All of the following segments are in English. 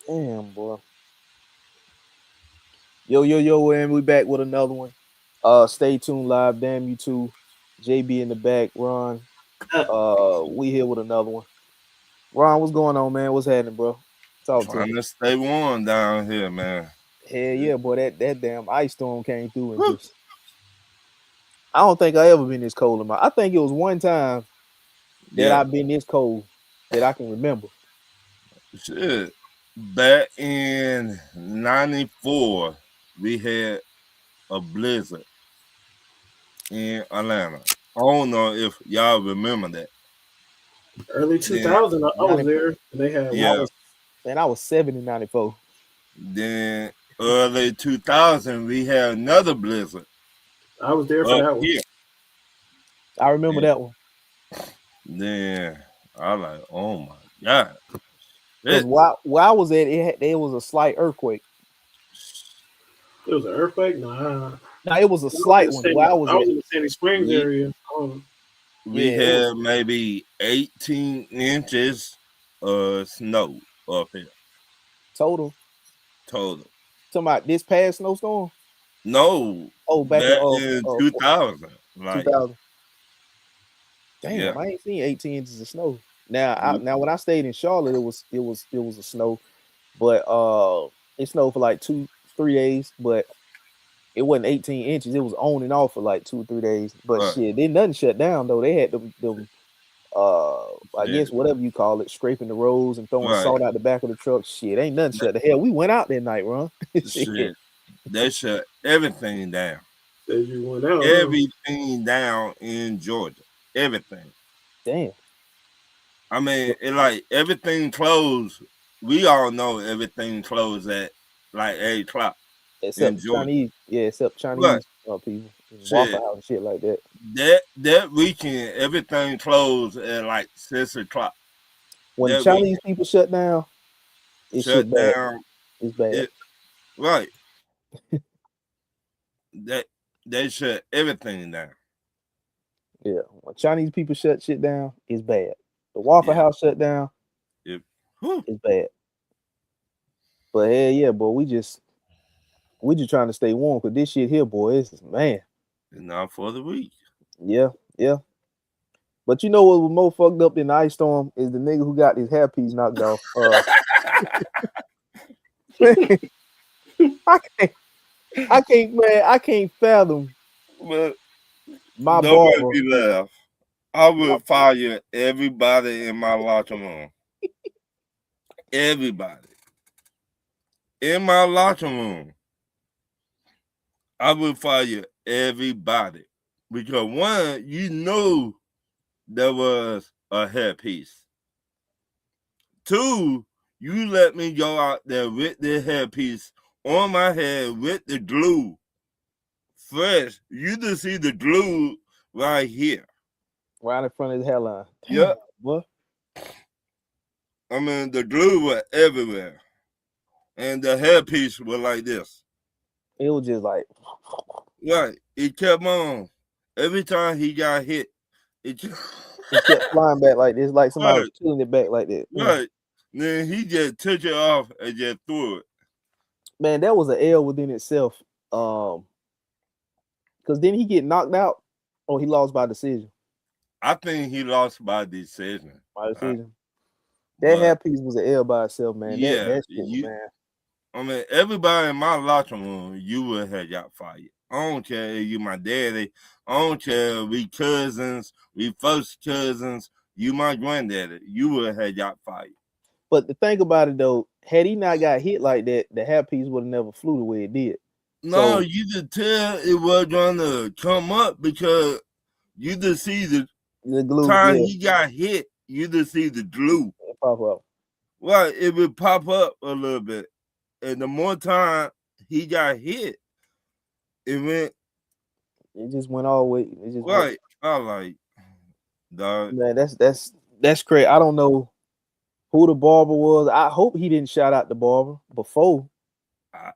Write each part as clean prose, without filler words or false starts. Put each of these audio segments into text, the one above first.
Damn, boy. Yo, and we back with another one. Stay tuned live. Damn you too. JB in the back. Ron. We here with another one. Ron, what's going on, man? What's happening, bro? Talk to me. Trying to stay warm down here, man. Hell yeah, boy. That damn ice storm came through and just. I don't think I ever been this cold in my. I think it was one time that Yeah, I've been this cold that I can remember. shit. Back in '94, we had a blizzard in Atlanta. I don't know if y'all remember that. Early Then, 2000, I was 94. there, and they had I yeah. was, man. I was 7 in '94. Then early 2000, we had another blizzard I was there for up that one. here. I remember And that one then I like, oh my god, because it, where I was at, there was a slight earthquake. It was an earthquake. Nah, Now it was a slight one where I was I was at. in the Sandy Springs we area. we Yeah, it was had maybe 18 inches of snow up here total. total. Talking about this past snowstorm. No, Oh, back in back in 2000. Like, 2000. yeah, Damn, I ain't seen 18 inches of snow. Now, we, now when I stayed in Charlotte, it was a snow, but it snowed for like 2-3 days, but it wasn't 18 inches. It was on and off for like 2-3 days. But right, shit, then nothing shut down though. They had them I guess shit, whatever you call it, scraping the roads and throwing right, salt out the back of the truck. Shit, ain't nothing shut. The hell, we went out that night, Ron. Shit, shit. They shut everything down. As you went out, huh? Everything down in Georgia. Everything. damn. I mean, it like everything closed. We all know everything closed at like 8 o'clock in Except Georgia. Chinese, yeah, except But Chinese people, and Waffle shit, House and shit like that. that weekend, everything closed at like 6 o'clock. When That Chinese weekend people shut down, it's shit shut bad. down. It's bad. It right. That they shut everything down. Yeah, when Chinese people shut shit down, it's bad. The Waffle Yeah. House shut down, It, whew, it's bad. But hell yeah, boy, we just trying to stay warm because this shit here, boy, it's man. it's not for the weak. Yeah, yeah. But you know what was more fucked up than the ice storm is the nigga who got his hairpiece knocked off. I can't, man, I can't fathom But my don't make barber. me laugh. I My, will fire everybody in my locker room. Everybody in my locker room. I will fire everybody because one, there was a hairpiece. Two, you let me go out there with the hairpiece on my head with the glue fresh. You just see the glue right here. right in front of his hairline. Damn, Yeah, boy. I mean the glue was everywhere, and the hairpiece was like this. It was just like Right, it kept on. Every time he got hit, it just it kept flying back like this, like somebody was right, peeling it back like that. right. Then he just took it off and just threw it. Man, that was an L within itself. Because then he get knocked out, or he lost by decision. I think he lost by decision. By decision. That But hairpiece was an L by itself, man. That yeah, that shit, man. I mean, everybody in my locker room, you would have got fired. I don't care if you my daddy. I don't care if we cousins, we first cousins. You my granddaddy. You would have got fired. But the thing about it though, had he not got hit like that, the hairpiece would have never flew the way it did. No, So you could tell it was gonna come up because you just see the the glue, time yeah, he got hit. You just see the glue. it pop up. Right, it would pop up a little bit, and the more time he got hit, it went It just went all the way. It just went. right. I like, dog. Man, that's crazy. I don't know who the barber was. I hope he didn't shout out the barber before. I,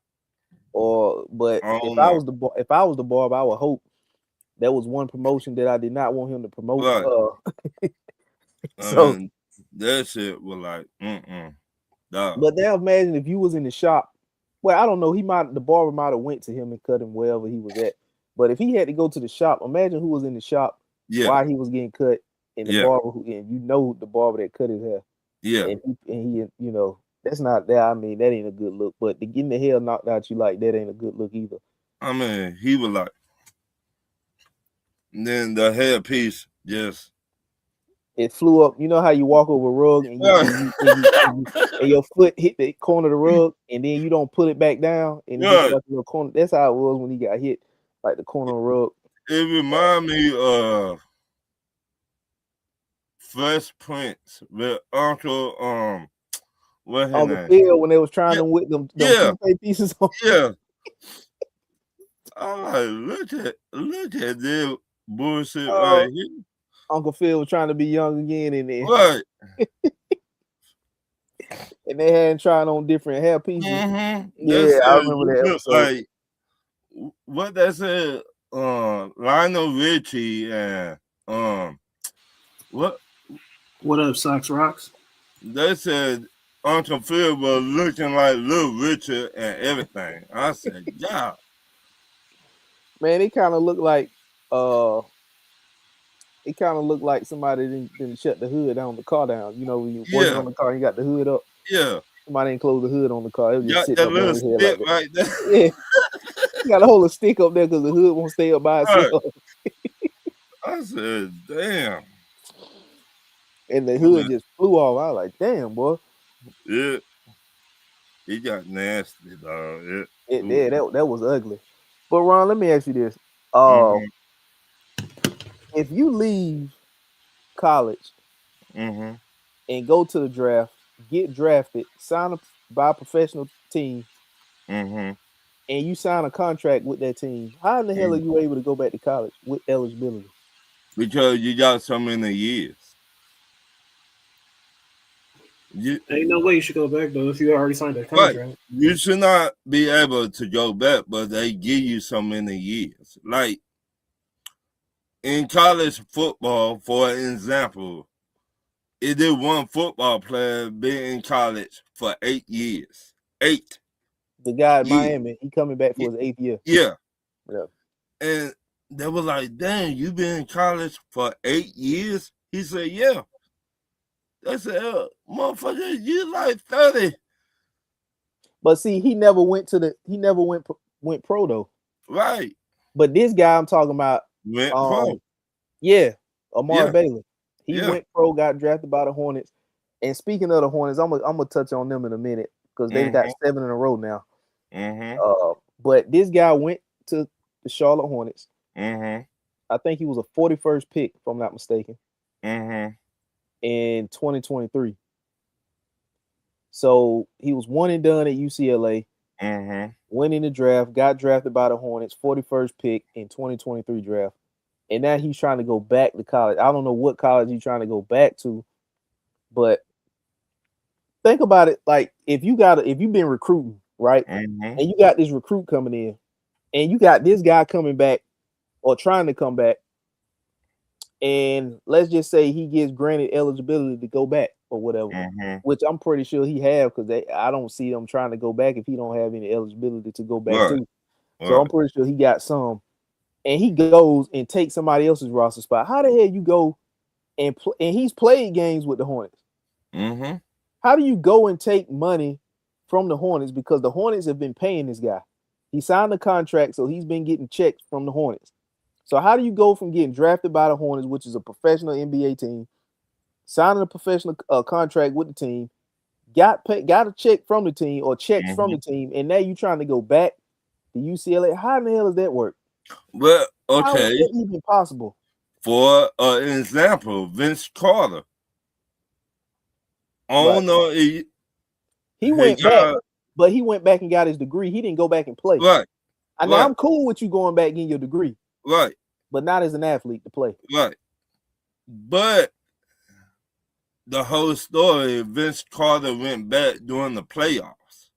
Or but I if don't I know. was if I was the barber, I would hope that was one promotion that I did not want him to promote. Right. I So mean, that shit was like, mm-mm. Dog. But now imagine if you was in the shop. Well, I don't know. The barber might have went to him and cut him wherever he was at. But if he had to go to the shop, imagine who was in the shop Yeah, while he was getting cut, and the yeah, barber and the barber that cut his hair, yeah. and he that's not that. I mean, that ain't a good look. But to getting the hair knocked out you like that ain't a good look either. I mean, he was like, and then the hairpiece just. It flew up. You know how you walk over a rug and you Yeah, and you and you and, you, and your foot hit the corner of the rug and then you don't put it back down and it hit yeah. like a little corner. That's how it was when he got hit, like the corner of the rug. It remind me of Fresh Prince with Uncle what his Uncle name? Phil when they was trying Yeah, to whip them yeah, toothpaste pieces on. yeah. I'm like, look at this bullshit Uh, right here. Uncle Phil was trying to be young again Right. and they had him trying on different hair pieces. That's Yeah, I remember you that look episode. like what that said. Lionel Richie and what What up, Socks Rocks? they said. Uncle Phil was looking like Little Richard and everything. I said, yeah. Man, it kind of looked like somebody didn't shut the hood on the car down. You know, when you're working Yeah, on the car, you got the hood up. yeah. Somebody didn't close the hood on the car. It was just Got sitting that up on little his head like stick that. right there. Yeah, you got to hold a stick up there because the hood won't stay up by Right. itself. I said, damn. And the hood just flew off. I was like, damn, boy. Yeah. He got nasty, dog. That was ugly. But Ron, let me ask you this: Mm-hmm. if you leave college Mm-hmm. and go to the draft, get drafted, sign up by a professional team, Mm-hmm. and you sign a contract with that team, how in the hell are Mm-hmm. you able to go back to college with eligibility? Because you got so many years. You Ain't no way you should go back though if you already signed that right. contract. You should not be able to go back, but they give you so many years. Like in college football, for example, it did one football player been in college for 8 years. 8 The guy in years. Miami, he coming back for his 8th year. Yeah. Yeah. And they were like, dang, you been in college for 8 years? He said, yeah. They said, motherfucker, you like 30. But see, he never went pro though. Right. But this guy I'm talking about, Went pro. yeah, Amari Yeah. Bailey. He Yeah. went pro, got drafted by the Hornets. And speaking of the Hornets, I'm gonna touch on them in a minute because they've got 7 in a row now. Mm-hmm. But this guy went to the Charlotte Hornets. Mm-hmm. I think he was a 41st pick, if I'm not mistaken, Mm-hmm. in 2023. So he was one and done at UCLA. Mm-hmm. Went in the draft, got drafted by the Hornets, 41st pick in 2023 draft. And now he's trying to go back to college. I don't know what college he's trying to go back to, but think about it. Like if you've been recruiting, right? Mm-hmm. And you got this recruit coming in, and you got this guy coming back or trying to come back, and let's just say he gets granted eligibility to go back or whatever, Mm-hmm. which I'm pretty sure he have because I don't see them trying to go back if he don't have any eligibility to go back Right. to. So Right. I'm pretty sure he got some, and he goes and takes somebody else's roster spot. How the hell you go and he's played games with the Hornets? Mm-hmm. How do you go and take money from the Hornets because the Hornets have been paying this guy? He signed a contract, so he's been getting checks from the Hornets. So how do you go from getting drafted by the Hornets, which is a professional NBA team, signing a professional contract with the team, got a check from the team or checks from the team, and now you trying to go back to UCLA? How in the hell does that work? Well, How is okay. that even possible? For an example, Vince Carter. I don't know. He went back, but he went back and got his degree. He didn't go back and play. Right. I mean, I'm cool with you going back and getting your degree. Right. But not as an athlete to play. Right. But the whole story, Vince Carter went back during the playoffs.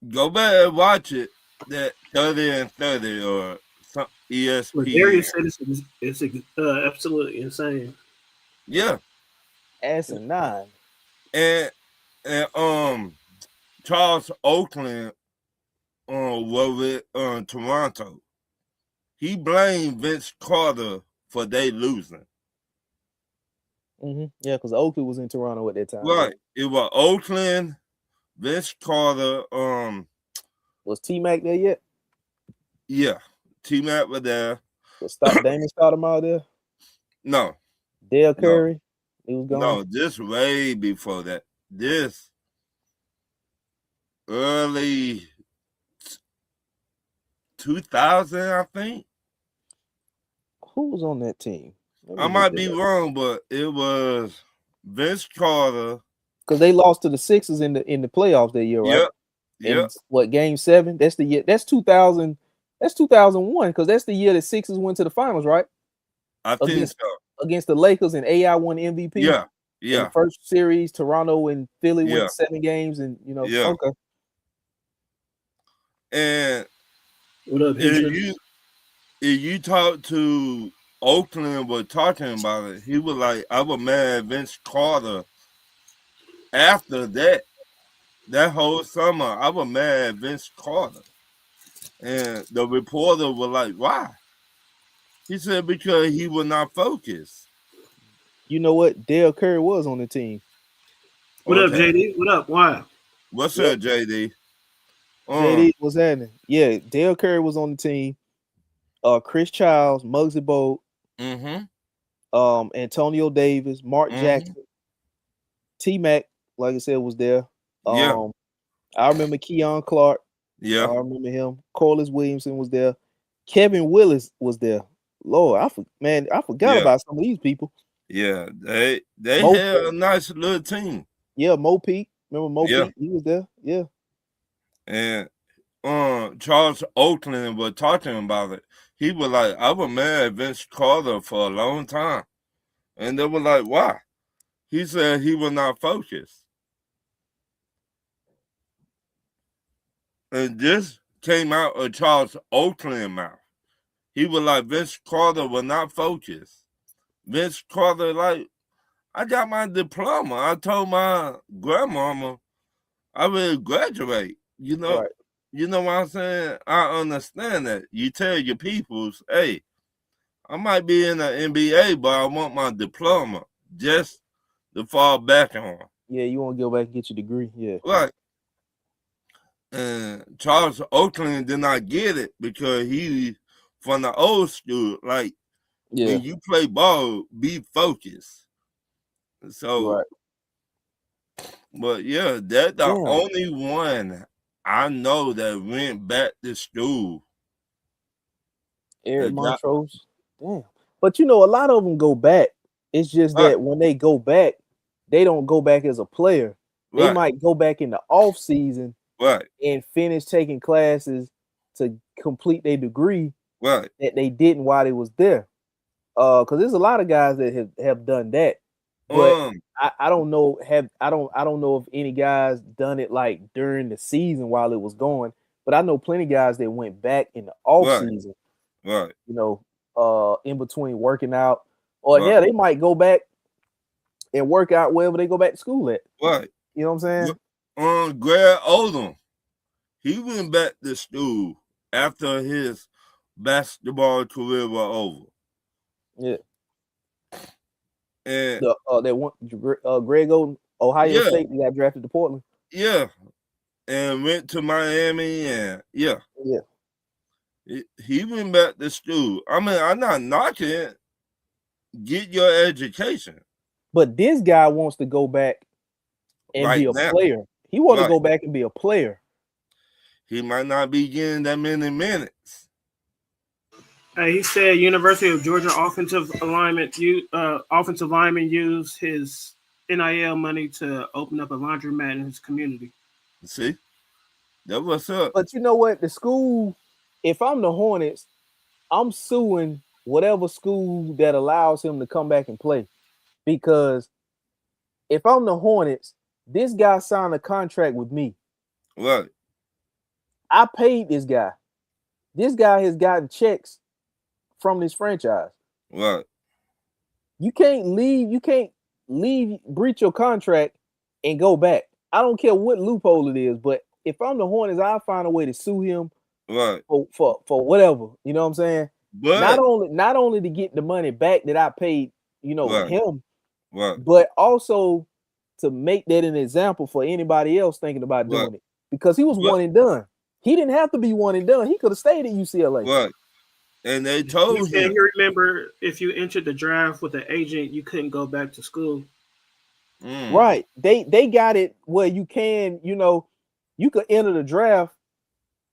Go back and watch it. That 30 and 30 or some ESPN. What Darius said it's absolutely insane. Yeah. Asinine. and Charles Oakland was with Toronto. He blamed Vince Carter for they losing. Yeah, because Oakley was in Toronto at that time. Right. It was Oakland, Vince Carter, Was T Mac there yet? yeah. T Mac was there. Was Damon Stoudemire there? No. Dale No. Curry? He was gone. No, this way before that. This early 2000, I think. Who was on that team? I might be wrong, but it was Vince Carter. Because they lost to the Sixers in the playoffs that year, right? Yep. What, game 7? That's the year. That's 2000. That's 2001. Because that's the year that Sixers went to the finals, right? I think so. Against the Lakers, and AI won MVP. Yeah. In the first series, Toronto and Philly went 7 games, and okay. And what up, if you talk to Oakland was talking about it, he was like, I was mad at Vince Carter. After that whole summer, I was mad at Vince Carter. And the reporter was like, why? He said, because he was not focused. You know what? Dale Curry was on the team. What up, JD? What up? Why? What's up, JD? JD, what's happening? Yeah, Dale Curry was on the team. Chris Childs, Muggsy Bogues, Antonio Davis, Mark Jackson, T Mac, like I said, was there. I remember Keon Clark. I remember him. Corliss Williamson was there. Kevin Willis was there. Lord, I forgot about some of these people. Yeah, they had a nice little team. Yeah, Mo Peak. Remember Mo Peak? He was there. Yeah. And Charles Oakland was talking about it. He was like, I was mad at Vince Carter for a long time. And they were like, why? He said he was not focused. And this came out of Charles Oakland's mouth. He was like, Vince Carter was not focused. Vince Carter, like, I got my diploma. I told my grandmama I will graduate. You know what I'm saying? I understand that. You tell your peoples, hey, I might be in the NBA, but I want my diploma just to fall back on. Yeah, you want to go back and get your degree. Yeah. Right. And Charles Oakland did not get it because he from the old school. Like, when you play ball, be focused. So, but yeah, that's the only one I know that went back to school. Eric Montrose. Damn. But a lot of them go back. It's just that when they go back, they don't go back as a player. They might go back in the off season and finish taking classes to complete their degree that they didn't while they was there. Because there's a lot of guys that have done that. But I don't know I don't know if any guys done it like during the season while it was going. But I know plenty of guys that went back in the off season. Right. In between working out. Or they might go back and work out wherever they go back to school at. Right. You know what I'm saying? Greg Odom, he went back to school after his basketball career was over. Yeah. And Greg Oden, Ohio State, he got drafted to Portland. Yeah. And went to Miami and he went back to school. I mean, I'm not knocking it. Get your education. But this guy wants to go back and be a player. He wants to go back and be a player. He might not be getting that many minutes. He said University of Georgia offensive lineman used his NIL money to open up a laundromat in his community. See? That's what's up. But you know what? The school, if I'm the Hornets, I'm suing whatever school that allows him to come back and play. Because if I'm the Hornets, this guy signed a contract with me. Right. I paid this guy. This guy has gotten checks from this franchise. Right. You can't leave, breach your contract and go back. I don't care what loophole it is, but if I'm the Hornets, I'll find a way to sue him Right. for whatever. You know what I'm saying? But Not only to get the money back that I paid, right. him, Right. but also to make that an example for anybody else thinking about Right. doing it. Because he was Right. one and done. He didn't have to be one and done. He could have stayed at UCLA. Right. And they He told said him. he remember if you entered the draft with an agent, you couldn't go back to school. Right. They got it where you can, you could enter the draft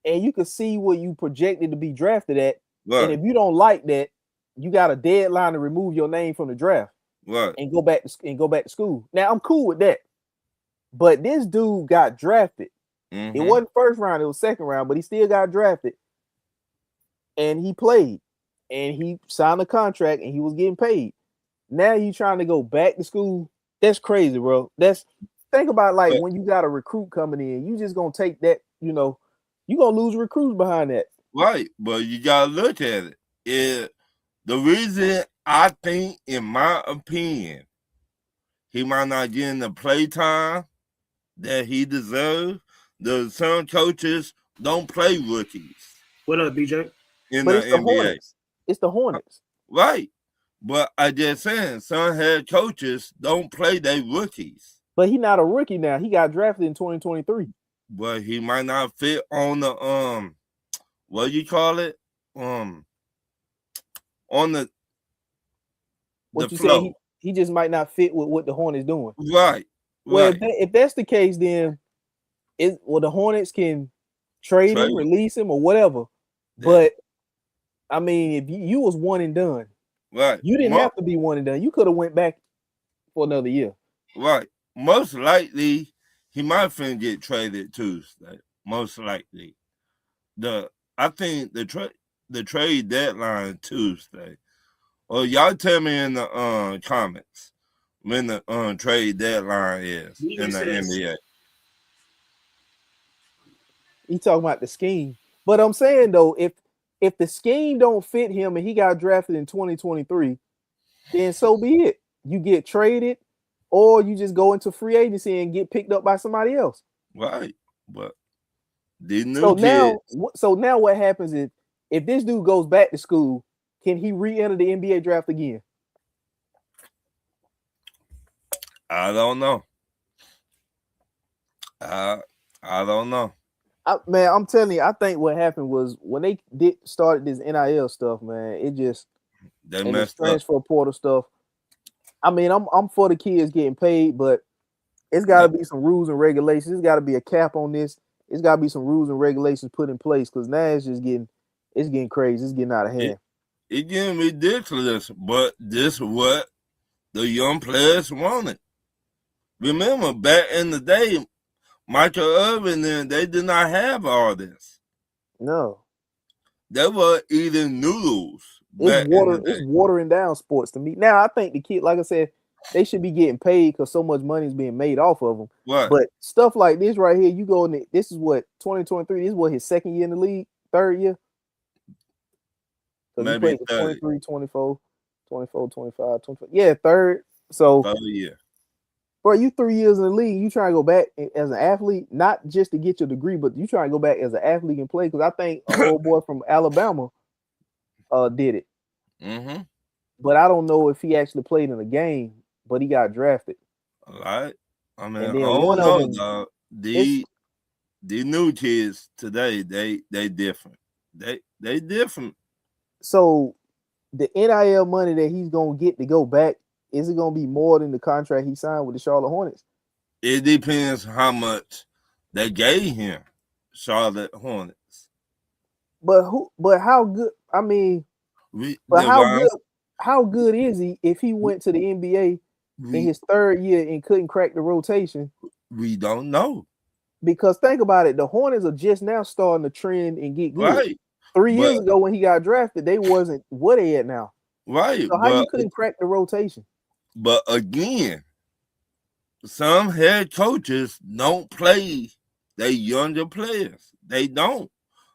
and you could see where you projected to be drafted at. Right. And if you don't like that, you got a deadline to remove your name from the draft. Right. And go back to school. Now I'm cool with that. But this dude got drafted. It wasn't first round, it was second round, but he still got drafted. And he played. And he signed a contract and he was getting paid. Now you trying to go back to school. That's crazy, bro. Think about like when you got a recruit coming in, you just gonna take that, you're gonna lose recruits behind that. Right, but you gotta look at it. The reason I think, in my opinion, he might not get in the play time that he deserves. Some coaches don't play rookies. What up, BJ? But it's the NBA. Hornets. It's the Hornets. Right. But I just saying, some head coaches don't play their rookies. But he's not a rookie now. He got drafted in 2023. But he might not fit on the what do you call it? On the what you flow. say? He just might not fit with what the Hornets doing. Right. Well, right. if that's the case, then the Hornets can trade him, release him, or whatever. Yeah. But I mean, if you was one and done, right, you didn't have to be one and done. You could have went back for another year. Right. Most likely, he might finna get traded Tuesday. Most likely, I think the trade deadline Tuesday. Or y'all tell me in the comments when the trade deadline is in the NBA. He talking about the scheme, but I'm saying though, if the scheme don't fit him and he got drafted in 2023, then so be it. You get traded, or you just go into free agency and get picked up by somebody else. Right, but the new so now what happens if this dude goes back to school? Can he re-enter the NBA draft again? I don't know. I don't know. Man, I'm telling you, I think what happened was when they started this NIL stuff, man, it just they messed up. Transfer portal stuff. I mean, I'm for the kids getting paid, but it's got to be some rules and regulations. There's got to be a cap on this. It's got to be some rules and regulations put in place because now it's getting crazy. It's getting out of hand. It's getting ridiculous, but this is what the young players wanted. Remember, back in the day, Michael Irvin, they did not have all this. No. They were eating noodles. It's watering down sports to me. Now, I think the kid, like I said, they should be getting paid because so much money is being made off of them. Right. But stuff like this right here, you go in this is what, 2023, this is what, his second year in the league, third year? Because he played for 23, 24, 24, 25, 25. Yeah, third. So, third year. Bro, you 3 years in the league, you try to go back as an athlete, not just to get your degree, but you try to go back as an athlete and play. Because I think an old boy from Alabama did it. Mm-hmm. But I don't know if he actually played in a game, but he got drafted. All right. I mean, and then one of them, dog. The new kids today, they different. They different. So the NIL money that he's gonna get to go back, is it gonna be more than the contract he signed with the Charlotte Hornets? It depends how much they gave him, Charlotte Hornets. But how good? I mean, how good is he if he went to the NBA in his third year and couldn't crack the rotation? We don't know. Because think about it, the Hornets are just now starting to trend and get good. Right. 3 years ago when he got drafted, they wasn't what they at now. Right. So how you couldn't crack the rotation? But again, some head coaches don't play their younger players. They don't.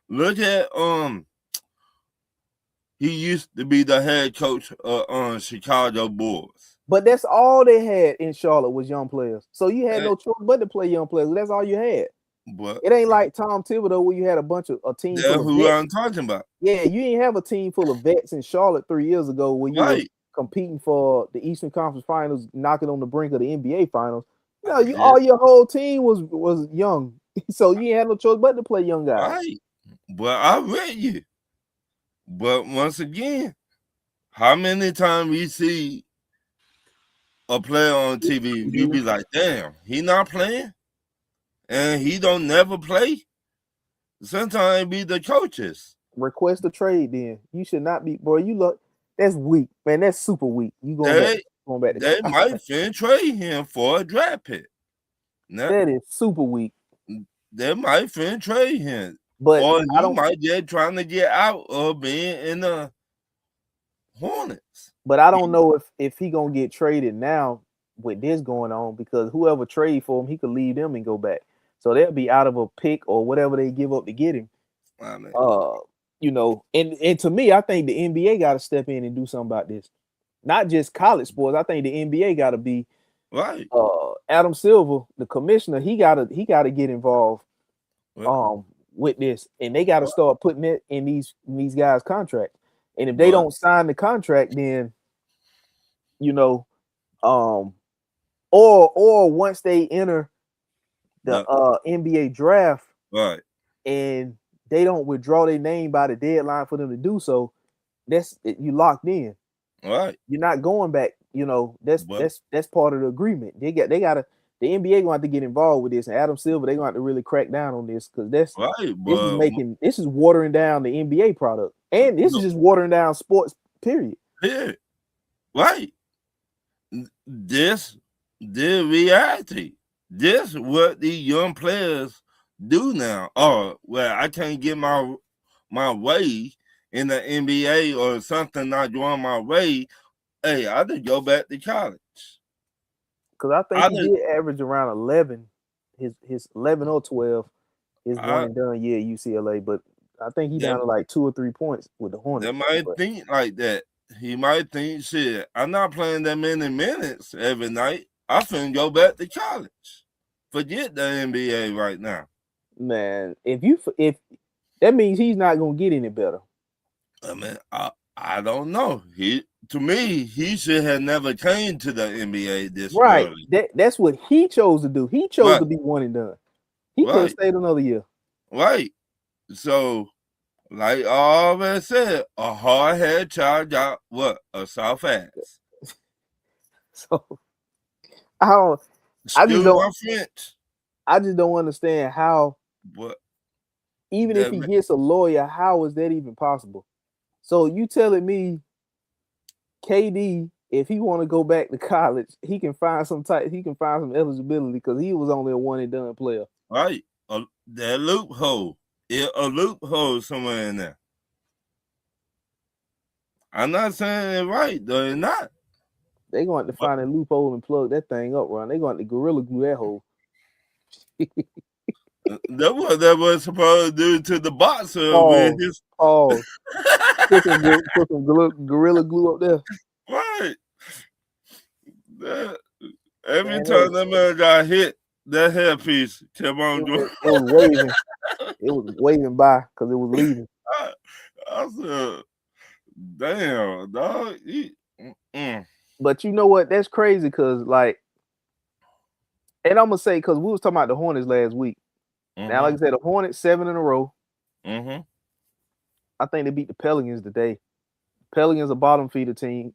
Look at he used to be the head coach of Chicago Bulls. But that's all they had in Charlotte was young players. So you had Eh, no choice but to play young players. That's all you had. but It ain't like Tom Thibodeau where you had a team that's full of who vets. I'm talking about. Yeah, you didn't have a team full of vets in Charlotte 3 years ago where you was Right. competing for the Eastern Conference Finals, knocking on the brink of the NBA Finals. No, you Yeah, all your whole team was young, so you ain't had no choice but to play young guys. right. But I read you. But once again, how many times we see a player on TV, we be like, damn, he not playing? And he don't never play? Sometimes it be the coaches. Request a trade, then you should not be, boy. You look, that's weak, man. That's super weak. You They going back to they might finna trade him for a draft pick. Now, that is super weak. they might finna trade him. But Or I he don't. might just trying to get out of being in the Hornets. But I don't know if he gonna get traded now with this going on because whoever trade for him, he could leave them and go back. So they'll be out of a pick or whatever they give up to get him. I mean, And to me, I think the NBA got to step in and do something about this. Not just college sports. I think the NBA got to be right. Adam Silver, the commissioner. He gotta get involved Well, with this, and they got to start putting it in these guys' contracts. And if they but don't sign the contract, then or once they enter the NBA draft right. and they don't withdraw their name by the deadline for them to do so, you locked in. Right. You're not going back. That's But that's part of the agreement. They gotta the NBA gonna have to get involved with this, and Adam Silver they gonna have to really crack down on this because right, but this is watering down the NBA product, and this is just watering down sports. Period. here, right. This the reality. This what these young players do now. Oh, well, I can't get my way in the NBA or something not going my way. Hey, I just go back to college. Because I think he did average around 11, his 11 or 12, his one and done year at UCLA. But I think he down to like 2 or 3 points with the Hornets. They might think like that. He might think, shit, I'm not playing that many minutes every night. I finna go back to college. Forget the NBA right now. Man, if that means he's not gonna get any better. I mean, I don't know. To me, he should have never came to the NBA this early. That's what he chose to do. He chose to be one and done. He could have stayed another year. Right. So, like I always said, a hard-headed child got what? A soft ass. So I just don't understand how. But even if he gets a lawyer, how is that even possible? So you telling me KD, if he want to go back to college, he can find some eligibility because he was only a one and done player. Right. That loophole. A loophole somewhere in there. I'm not saying it right, though. It's not. They're going to find a loophole and plug that thing up, Ron. They're going to gorilla glue that hole. That's what that was supposed to do to the boxer. Put some gorilla glue up there. Right. Every time that man got hit, that hairpiece kept on doing. It was waving. It was waving by because it was leaving. I said, damn, dog. But you know what? That's crazy because, like, and I'm going to say, because we was talking about the Hornets last week. Mm-hmm. Now, like I said, the Hornets 7 in a row. Mm-hmm. I think they beat the Pelicans today. Pelicans a bottom feeder team,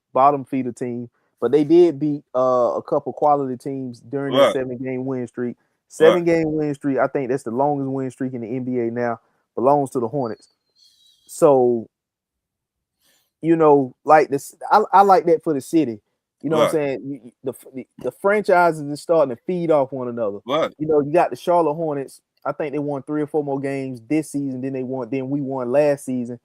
but they did beat a couple quality teams during that 7-game win streak. 7-game win streak, I think that's the longest win streak in the NBA now, belongs to the Hornets. So, like this, I like that for the city. You know what I'm saying? The franchises are starting to feed off one another. You got the Charlotte Hornets. I think they won 3 or 4 more games this season than we won last season.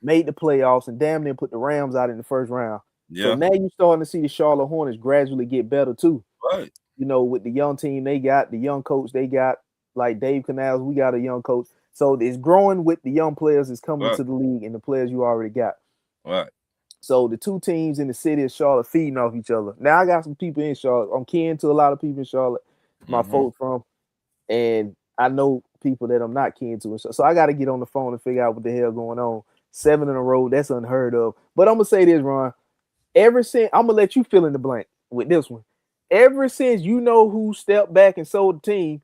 Made the playoffs and damn near put the Rams out in the first round. Yeah. So now you're starting to see the Charlotte Hornets gradually get better too. Right. With the young team they got, the young coach they got, like Dave Canals, we got a young coach. So it's growing with the young players that's coming to the league and the players you already got. Right. So the two teams in the city of Charlotte feeding off each other. Now I got some people in Charlotte. I'm kin to a lot of people in Charlotte. My folks from, and I know people that I'm not kin to. So I got to get on the phone and figure out what the hell going on. 7 in a row, that's unheard of. But I'm gonna say this, Ron. Ever since I'm gonna let you fill in the blank with this one. Ever since you know who stepped back and sold the team,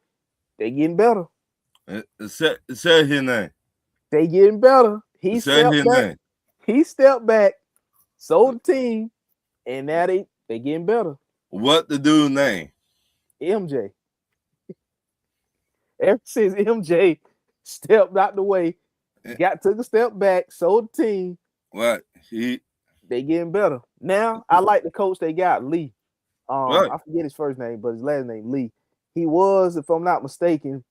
they getting better. Say his name. They getting better. He Say stepped his back. name. He stepped back, sold the team, and now they getting better. What the dude name? MJ. Ever since MJ stepped out the way, took a step back, sold the team. What they getting better. Now I like the coach they got, Lee. Right. I forget his first name, but his last name Lee. He was, if I'm not mistaken,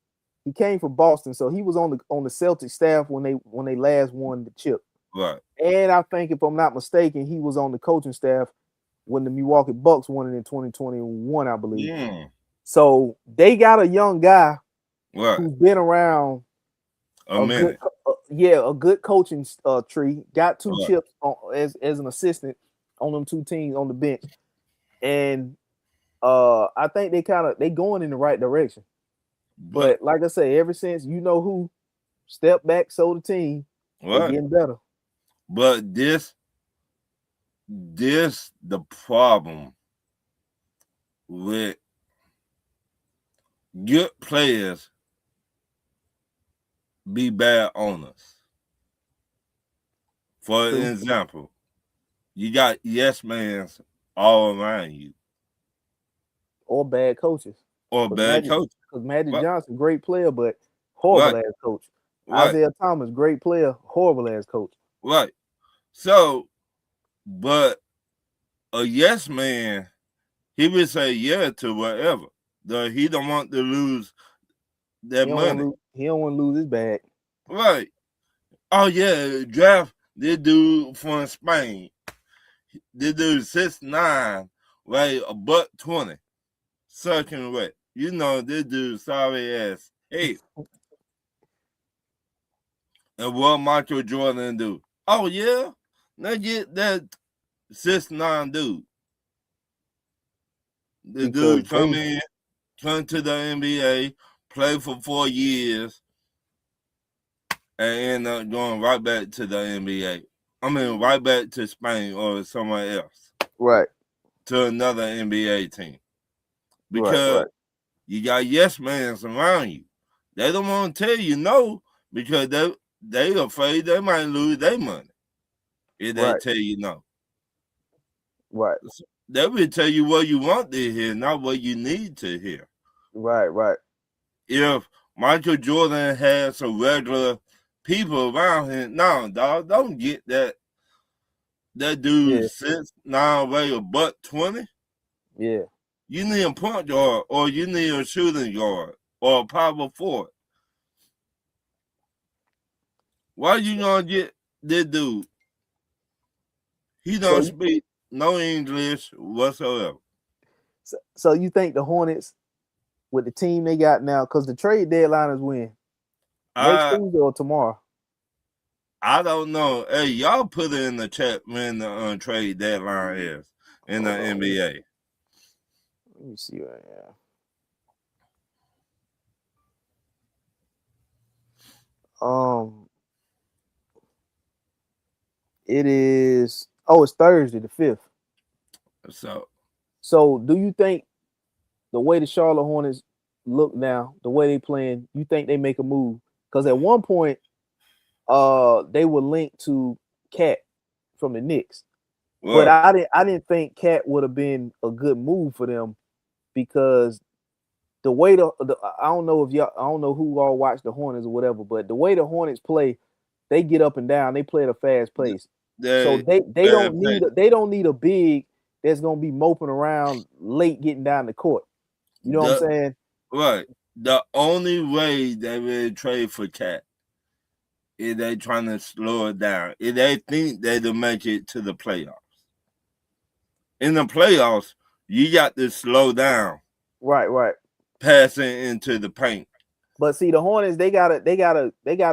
he came from Boston, so he was on the Celtic staff when they last won the chip. Right. And I think, if I'm not mistaken, he was on the coaching staff when the Milwaukee Bucks won it in 2021, I believe. So they got a young guy who's been around a minute. A good coaching tree. Got 2 chips as an assistant on them 2 teams on the bench, and I think they going in the right direction. But like I say, ever since you know who stepped back, sold the team, they getting better. But this the problem with good players be bad owners. For example, you got yes mans all around you. Or bad coaches. Or bad coaches. Because Magic Johnson, great player, but horrible ass coach. Isaiah Thomas, great player, horrible ass coach. Right. So, but a yes man, he would say yeah to whatever. He don't want to lose that money. He don't want to lose his bag. Right. Oh yeah, draft this dude from Spain. This dude 6'9", weigh $120, sucking wet. You know this dude sorry ass. Hey. And what Michael Jordan do? Oh yeah, now get that 6'9" dude. The dude come to the NBA, play for 4 years, and end up going right back to the NBA. I mean, right back to Spain or somewhere else. Right. To another NBA team. Because you got yes mans around you. They don't want to tell you no because they afraid they might lose their money if they tell you no. Right. So they will tell you what you want to hear, not what you need to hear. Right. If Michael Jordan had some regular people around him, no, dog, don't get that dude 6'9", weigh $120. Yeah. You need a point guard, or you need a shooting guard, or a power forward. Why you gonna get this dude? He don't speak no English whatsoever. So you think the Hornets, with the team they got now, because the trade deadline is when? Next Tuesday or tomorrow? I don't know. Hey, y'all put it in the chat when the trade deadline is in the NBA. Let me see right now. It is. It's Thursday the 5th. So do you think the way the Charlotte Hornets look now, the way they playing, you think they make a move? Because at one point, they were linked to Cat from the Knicks, but I didn't think Cat would have been a good move for them because the way I don't know who all watch the Hornets or whatever, but the way the Hornets play, they get up and down, they play at a fast pace. So they don't need a big that's gonna be moping around late getting down the court. You know what I'm saying? Right. The only way they will trade for Cat is they trying to slow it down. If they think they'll make it to the playoffs. In the playoffs, you got to slow down. Right. Passing into the paint. But see, the Hornets, they gotta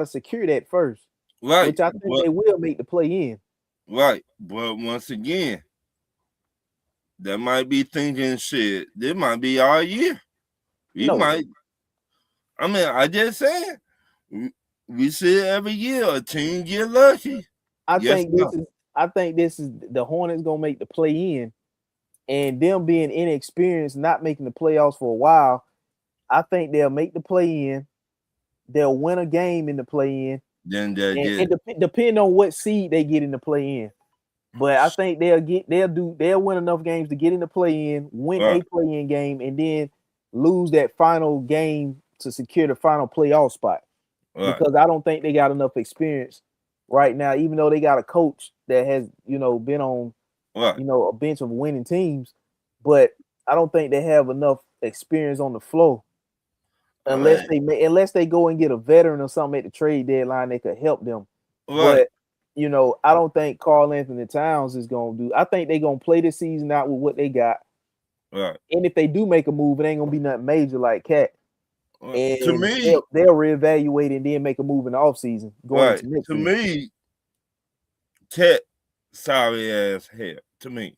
secure that first. Right. Which I think they will make the play in. Right. But once again, that might be thinking shit. This might be our year. We No, might. I mean, I just said we see it every year. A team get lucky. I Yes, think no. this is the Hornets gonna make the play in, and them being inexperienced, not making the playoffs for a while. I think they'll make the play in. They'll win a game in the play in, Then they and get depending on what seed they get in the play in. But I think they'll win enough games to get in the play in, win right, a play in game, and then lose that final game to secure the final playoff spot. right, Because I don't think they got enough experience right now, even though they got a coach that has, been on, right, a bench of winning teams, but I don't think they have enough experience on the floor right, unless they go and get a veteran or something at the trade deadline that could help them. right, But I don't think Carl Anthony Towns is gonna do. I think they're gonna play this season out with what they got. right. And if they do make a move, it ain't gonna be nothing major like Cat. To And me, they'll reevaluate and then make a move in the offseason going right. into next To season. me, Cat sorry ass hell. To me,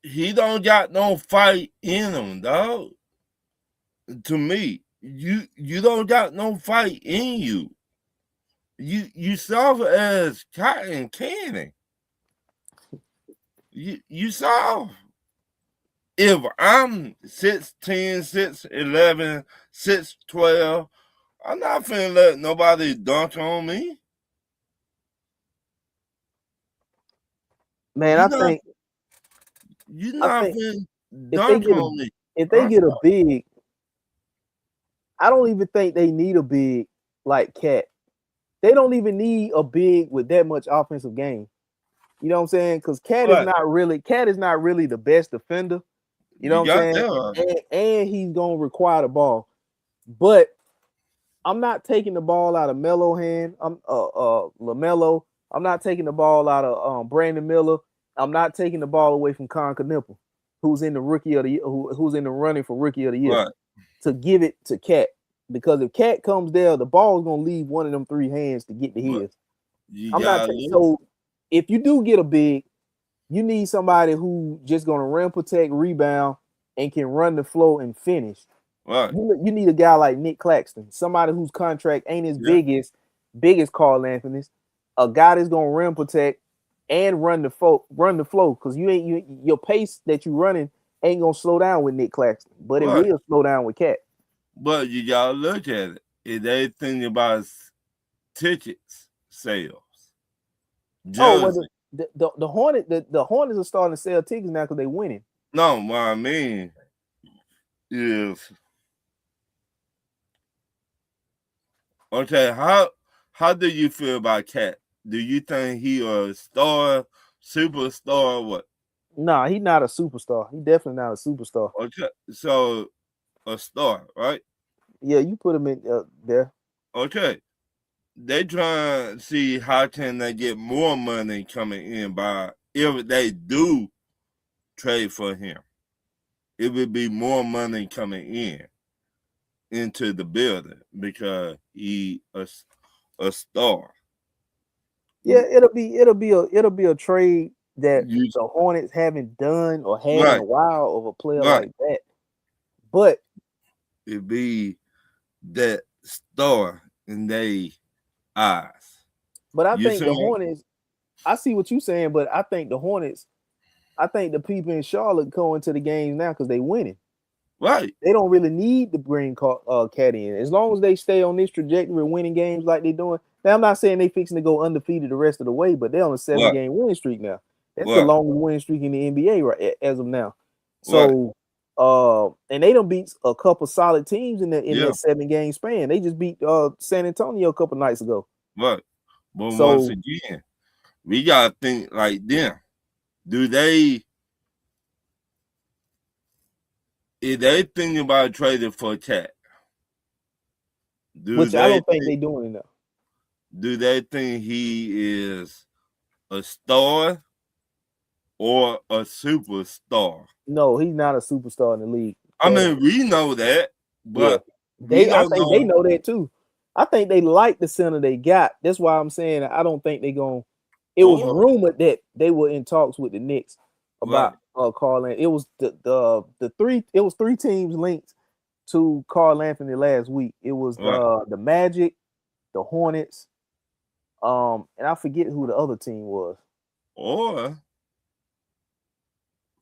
he don't got no fight in him, dog. To me, you don't got no fight in you. You soft as cotton candy. You soft. If I'm 6'10", 6'11", 6'12", I'm not finna let nobody dunk on me. Man, You not you I not think finna if they dunk get a on me. if they Huh? get a big, I don't even think they need a big like Cat. They don't even need a big with that much offensive game. You know what I'm saying? Because Right. Cat is not really the best defender. You know You what I'm got saying? that right. And he's gonna require the ball. But I'm not taking the ball out of Melo hand. I'm LaMelo. I'm not taking the ball out of Brandon Miller. I'm not taking the ball away from Con Knuppel, who's in the rookie of the year, who's in the running for rookie of the year, Right. to give it to Cat. Because if Cat comes there, the ball's gonna leave one of them three hands to get to But his. you I'm not gotta look. so if you do get a big, you need somebody who just gonna rim, protect, rebound, and can run the floor and finish. Right. You need a guy like Nick Claxton, somebody whose contract ain't as Yeah. big as Carl Anthony's, a guy that's gonna rim protect and run the flow, because your pace that you running ain't gonna slow down with Nick Claxton, but it Right. will slow down with Cat. But you gotta look at it. If they think about tickets sales, Oh well, jersey. the Hornets are starting to sell tickets now because they winning. No, what I mean is okay. How do you feel about Cat? Do you think he a star, superstar, or what? Nah, he's not a superstar. He definitely not a superstar. Okay, so a star, right? Yeah, you put him in there. Okay, they trying to see how can they get more money coming in by if they do trade for him. It would be more money coming in into the building because he a star. Yeah, it'll be a trade that You the Hornets haven't done or had in right, a while of a player right. like that. But It be that star in they eyes. I You think see the me? Hornets. I see what you're saying, but I think the Hornets. I think the people in Charlotte going to the games now because they winning. Right. They don't really need to bring Cat in as long as they stay on this trajectory of winning games like they're doing. Now I'm not saying they fixing to go undefeated the rest of the way, but they're on a 7-game winning streak now. That's the Right. longest winning streak in the NBA right as of now. Right. So and they don't beat a couple solid teams in that Yeah. 7-game span. They just beat San Antonio a couple nights ago. Right. But once So again, we gotta think like them. Do they if they thinking about trading for Cat, which I don't think they're doing enough. do they think he is a star or a superstar? No, he's not a superstar in the league. I mean, we know that, Yeah. but we I don't think they know. know that too. I think they like the center they got. That's why I'm saying I don't think they going. It was Or rumored that they were in talks with the Knicks right, about Carl Anthony. It was the three. It was three teams linked to Carl Anthony last week. It was right. the Magic, the Hornets, and I forget who the other team was. Or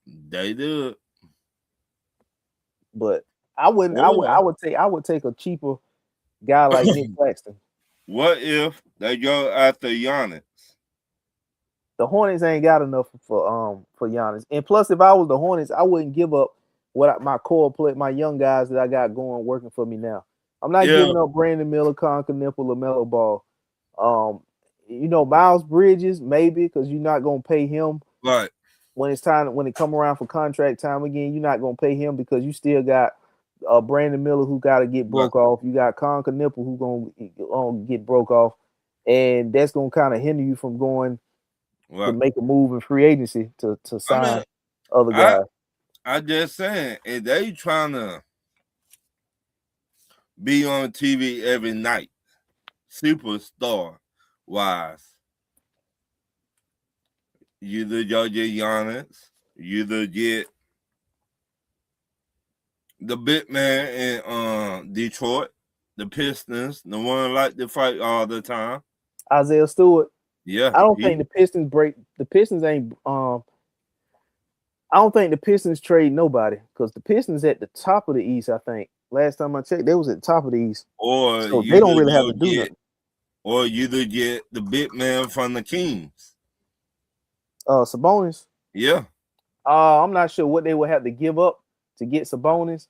they do. But I wouldn't. I would. Or I would take. I would take a cheaper guy like Nick Claxton. what if they go after Giannis? The Hornets ain't got enough for Giannis. And plus, if I was the Hornets, I wouldn't give up my core play, my young guys that I got going working for me now. I'm not Yeah, giving up Brandon Miller, Conker Nipple, LaMelo Ball. Um, Miles Bridges maybe because you're not gonna pay him right, when it's time when it come around for contract time again. You're not gonna pay him because you still got Brandon Miller who got to get right, broke off. You got Conker Nipple who gonna get broke off, and that's gonna kind of hinder you from going to right. make a move in free agency to I mean, sign other I guys. I just saying, if they trying to be on TV every night, superstar wise, you either go get Giannis, you either get the big man in Detroit, the Pistons, the one like to fight all the time. Isaiah Stewart. Yeah, I don't think he the Pistons break. The Pistons ain't. I don't think the Pistons trade nobody because the Pistons at the top of the East. I think last time I checked, they was at the top of the East, or so you they don't either really have go to do get nothing. or you either get the big man from the Kings. Sabonis. Yeah. I'm not sure what they would have to give up to get Sabonis,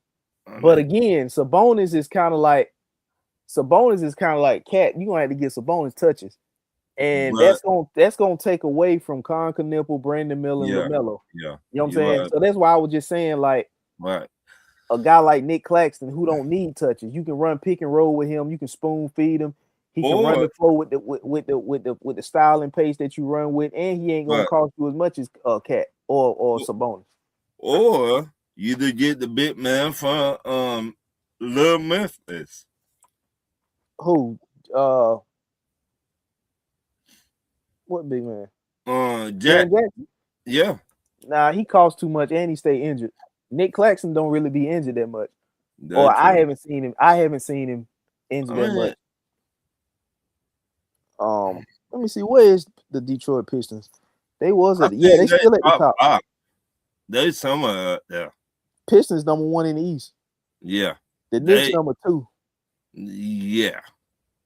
I but mean, again, Sabonis is kind of like Cat. You gonna have to get Sabonis touches. And but that's gonna take away from Conker Nipple, Brandon Miller, and yeah, LaMelo. yeah, You know what I'm you saying? right, So that's why I was just saying, like right. a guy like Nick Claxton who don't need touches. You can run pick and roll with him. You can spoon feed him. He can run Or the floor with the style and pace that you run with, and he ain't gonna right. cost you as much as Cat or Sabonis. Or you either get the big man from Little Memphis. Who? Uh, what big man? Jack. Jaren Jackson. Yeah, Nah, he costs too much, and he stay injured. Nick Claxton don't really be injured that much. Or that's true. I haven't seen him I injured that mean, much. Let me see. Where is the Detroit Pistons? They was I at yeah, they think they still at the top top. five. They somewhere up there. Pistons number one in the East. Yeah. The Knicks They number two. yeah.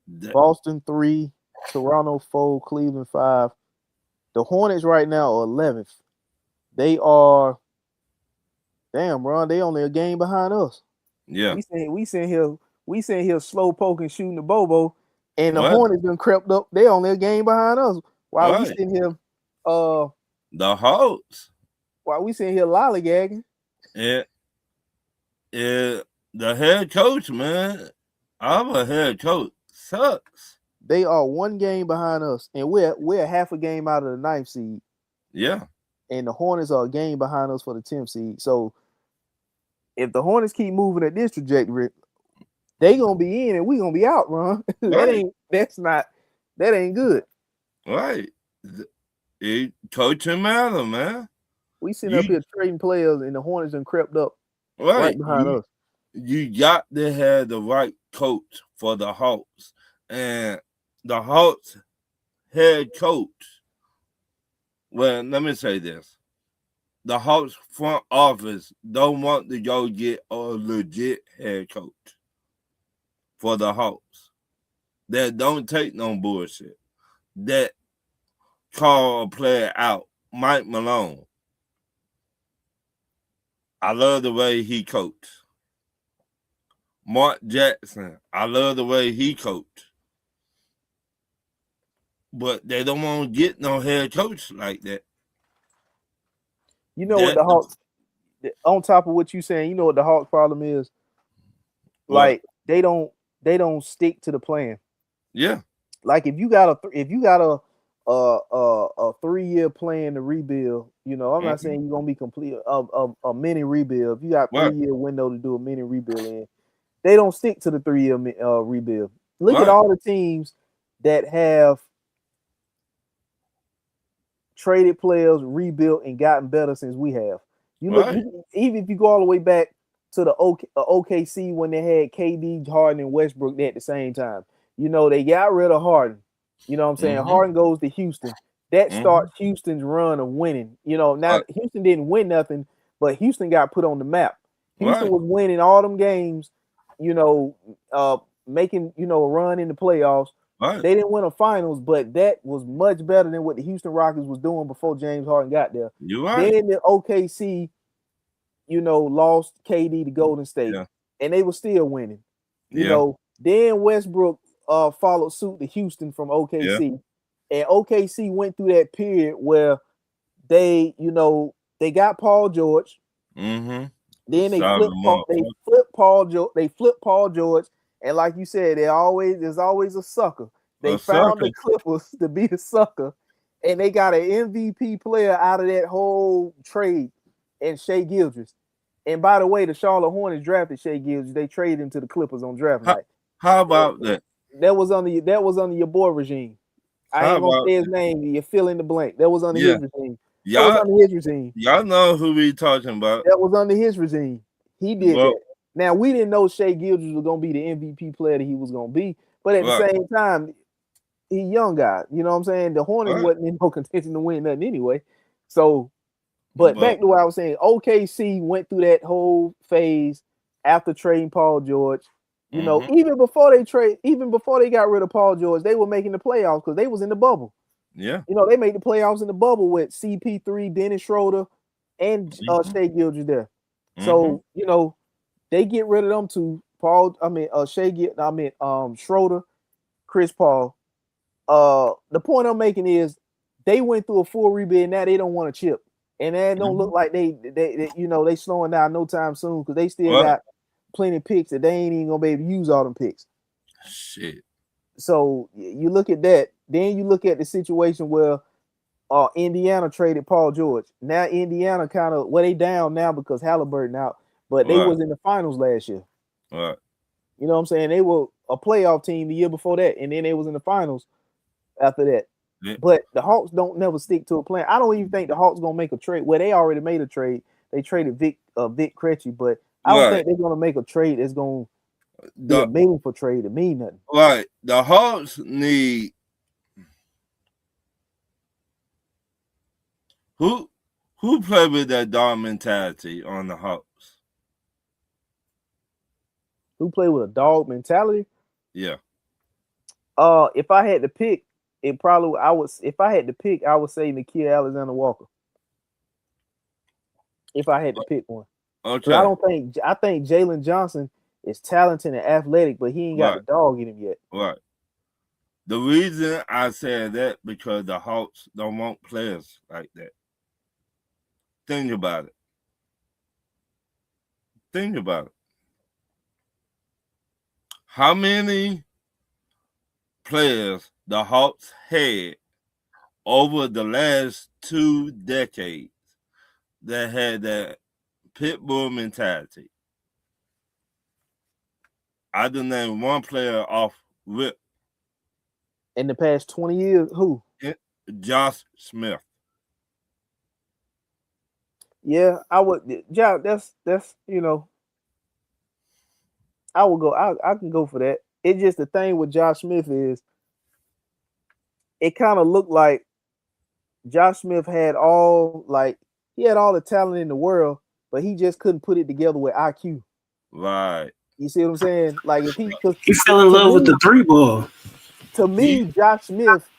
They, Boston 3, Toronto 4, Cleveland 5. The Hornets right now are 11th. They are damn, Ron. They only a game behind us. yeah. We sitting here slow poking shooting the Bobo, and the What? Hornets done crept up. They only a game behind us. While we Right. sitting here, uh, The Hawks. while we sitting here lollygagging. It, the head coach, man. Our head coach sucks. They are one game behind us, and we're half a game out of the ninth seed, Yeah. and the Hornets are a game behind us for the 10th seed. So if the Hornets keep moving at this trajectory, they gonna be in and we gonna be out, Ron. Right. That ain't good. Right. It coaching matter, man. We sitting up You here trading players, and the Hornets done crept up right right. behind us. You got to have the right coach for the Hawks. And the Hawks head coach. Well, let me say this. The Hawks front office don't want to go get a legit head coach for the Hawks. That don't take no bullshit. That call a player out. Mike Malone. I love the way he coached. Mark Jackson. I love the way he coached. But they don't want to get no head coach like that. You know what the Hawks, on top of what you saying, you know what the Hawks problem is? What? Like they don't stick to the plan. Yeah. Like if you got a 3-year plan to rebuild, I'm not saying you're gonna be complete a mini rebuild. If you got What? 3-year window to do a mini rebuild in, they don't stick to the 3-year rebuild. Look at all the teams that have traded players, rebuilt, and gotten better since we have. You look, even if you go all the way back to the OKC when they had KD, Harden, and Westbrook there at the same time. You know, they got rid of Harden. You know what I'm saying? Mm-hmm. Harden goes to Houston. That starts Houston's run of winning. You know, now Houston didn't win nothing, but Houston got put on the map. Houston was winning all them games, you know, making, you know, a run in the playoffs. They didn't win a finals, but that was much better than what the Houston Rockets was doing before James Harden got there. Then the OKC, you know, lost KD to Golden State, and they were still winning. You know, then Westbrook followed suit to Houston from OKC, and OKC went through that period where they, you know, they got Paul George. Then they flipped Paul George, and like you said, there's always a sucker. They found the Clippers to be the sucker, and they got an MVP player out of that whole trade, and Shai Gilgeous. And by the way, the Charlotte Hornets drafted Shai Gilgeous. They traded him to the Clippers on draft night. How about that? That was under your boy regime. I ain't gonna say his name. You fill in the blank. That was under his regime. That was under his regime. Y'all know who we talking about. That was under his regime. He did that. Now we didn't know Shai Gilgeous was gonna be the MVP player that he was gonna be, but at the same time, he young guy. You know what I'm saying? The Hornets wasn't in no contention to win nothing anyway. So, but back to what I was saying, OKC went through that whole phase after trading Paul George. You know, even before they got rid of Paul George, they were making the playoffs because they was in the bubble. Yeah. You know, they made the playoffs in the bubble with CP3, Dennis Schroeder, and Shai Gilgeous there. So, you know, they get rid of them to Schroeder, Chris Paul. The point I'm making is they went through a full rebuild. Now they don't want to chip. And that don't look like they you know, they slowing down no time soon because they still got plenty of picks that they ain't even gonna be able to use all them picks. Shit. So you look at that, then you look at the situation where Indiana traded Paul George. Now Indiana kind of they down now because Halliburton out, but they was in the finals last year. Right. You know what I'm saying? They were a playoff team the year before that, and then they was in the finals after that. Yeah. But the Hawks don't never stick to a plan. I don't even think the Hawks gonna make a trade. Well, they already made a trade. They traded Vic Krejci, but I don't think they're gonna make a trade that's gonna be a meaningful trade to mean nothing. Right. The Hawks need who played with that dog mentality on the Hawks? Who played with a dog mentality? Yeah. If I had to pick, I would say Nickeil Alexander-Walker. If I had to pick one. Okay. I think Jalen Johnson is talented and athletic, but he ain't got the dog in him yet. Right. The reason I said that because the Hawks don't want players like that. Think about it. How many players the Hawks had over the last 2 decades that had that pit bull mentality? I done named one player off rip. In the past 20 years, who? Josh Smith. Yeah, I would. Yeah, that's you know, I would go. I can go for that. It's just the thing with Josh Smith is, it kind of looked like Josh Smith had all the talent in the world, but he just couldn't put it together with IQ. Right. You see what I'm saying? Like if he fell in love with the 3-ball. To me, Josh Smith,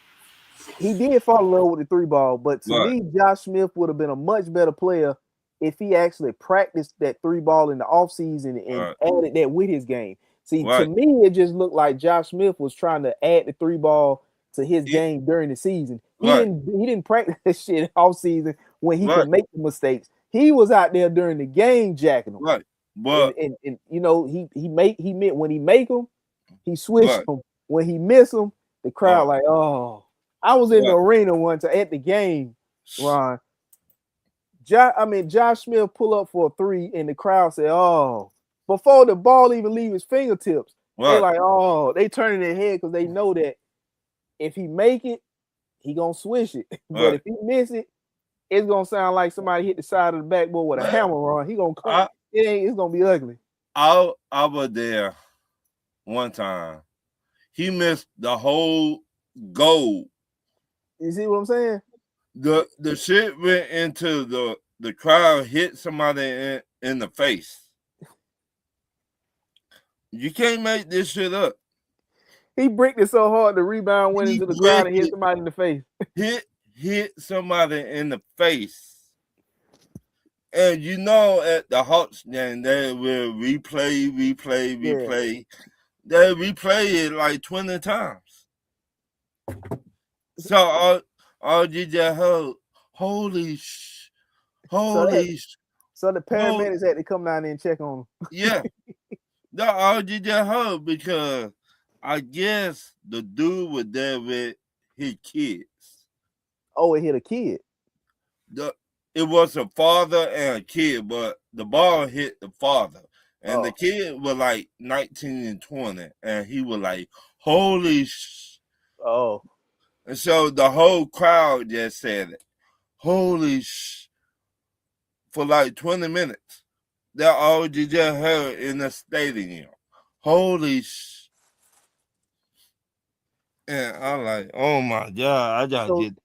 he did fall in love with the 3-ball, but to me, Josh Smith would have been a much better player if he actually practiced that 3-ball in the offseason and added that with his game. See, to me, it just looked like Josh Smith was trying to add the 3-ball to his game during the season. He didn't practice that shit off season when he could make the mistakes. He was out there during the game jacking them. Right. But and you know, when he make them, he switched them. When he miss them, the crowd I was in the arena once at the game, Ron. Josh Smith pull up for a 3 and the crowd said, "Oh," before the ball even leave his fingertips. They Right. like, oh, they turning their head because they know that if he make it, he gonna swish it. But Right. if he miss it, it's gonna sound like somebody hit the side of the backboard with a Man, hammer on. He gonna come. I It's gonna be ugly. I was there one time. He missed the whole goal. You see what I'm saying? The shit went into the crowd, hit somebody in the face. You can't make this shit up. He bricked it so hard the rebound went He into the crowd and hit bricked somebody in the face. hit somebody in the face. And you know, at the Hawks game, they will replay. Yeah. They replay it like 20 times. So all you just heard, holy So the holy, paramedics had to come down there and check on him. yeah. That's all you just heard, because I guess the dude was there with his kids. Oh, it hit a kid. It was a father and a kid, but the ball hit the father. And the Oh, kid was like 19 and 20. And he was like, holy oh. And so the whole crowd just said it. Holy for like 20 minutes. That's all you just heard in the stadium. Holy And I'm like, oh my God, I gotta get.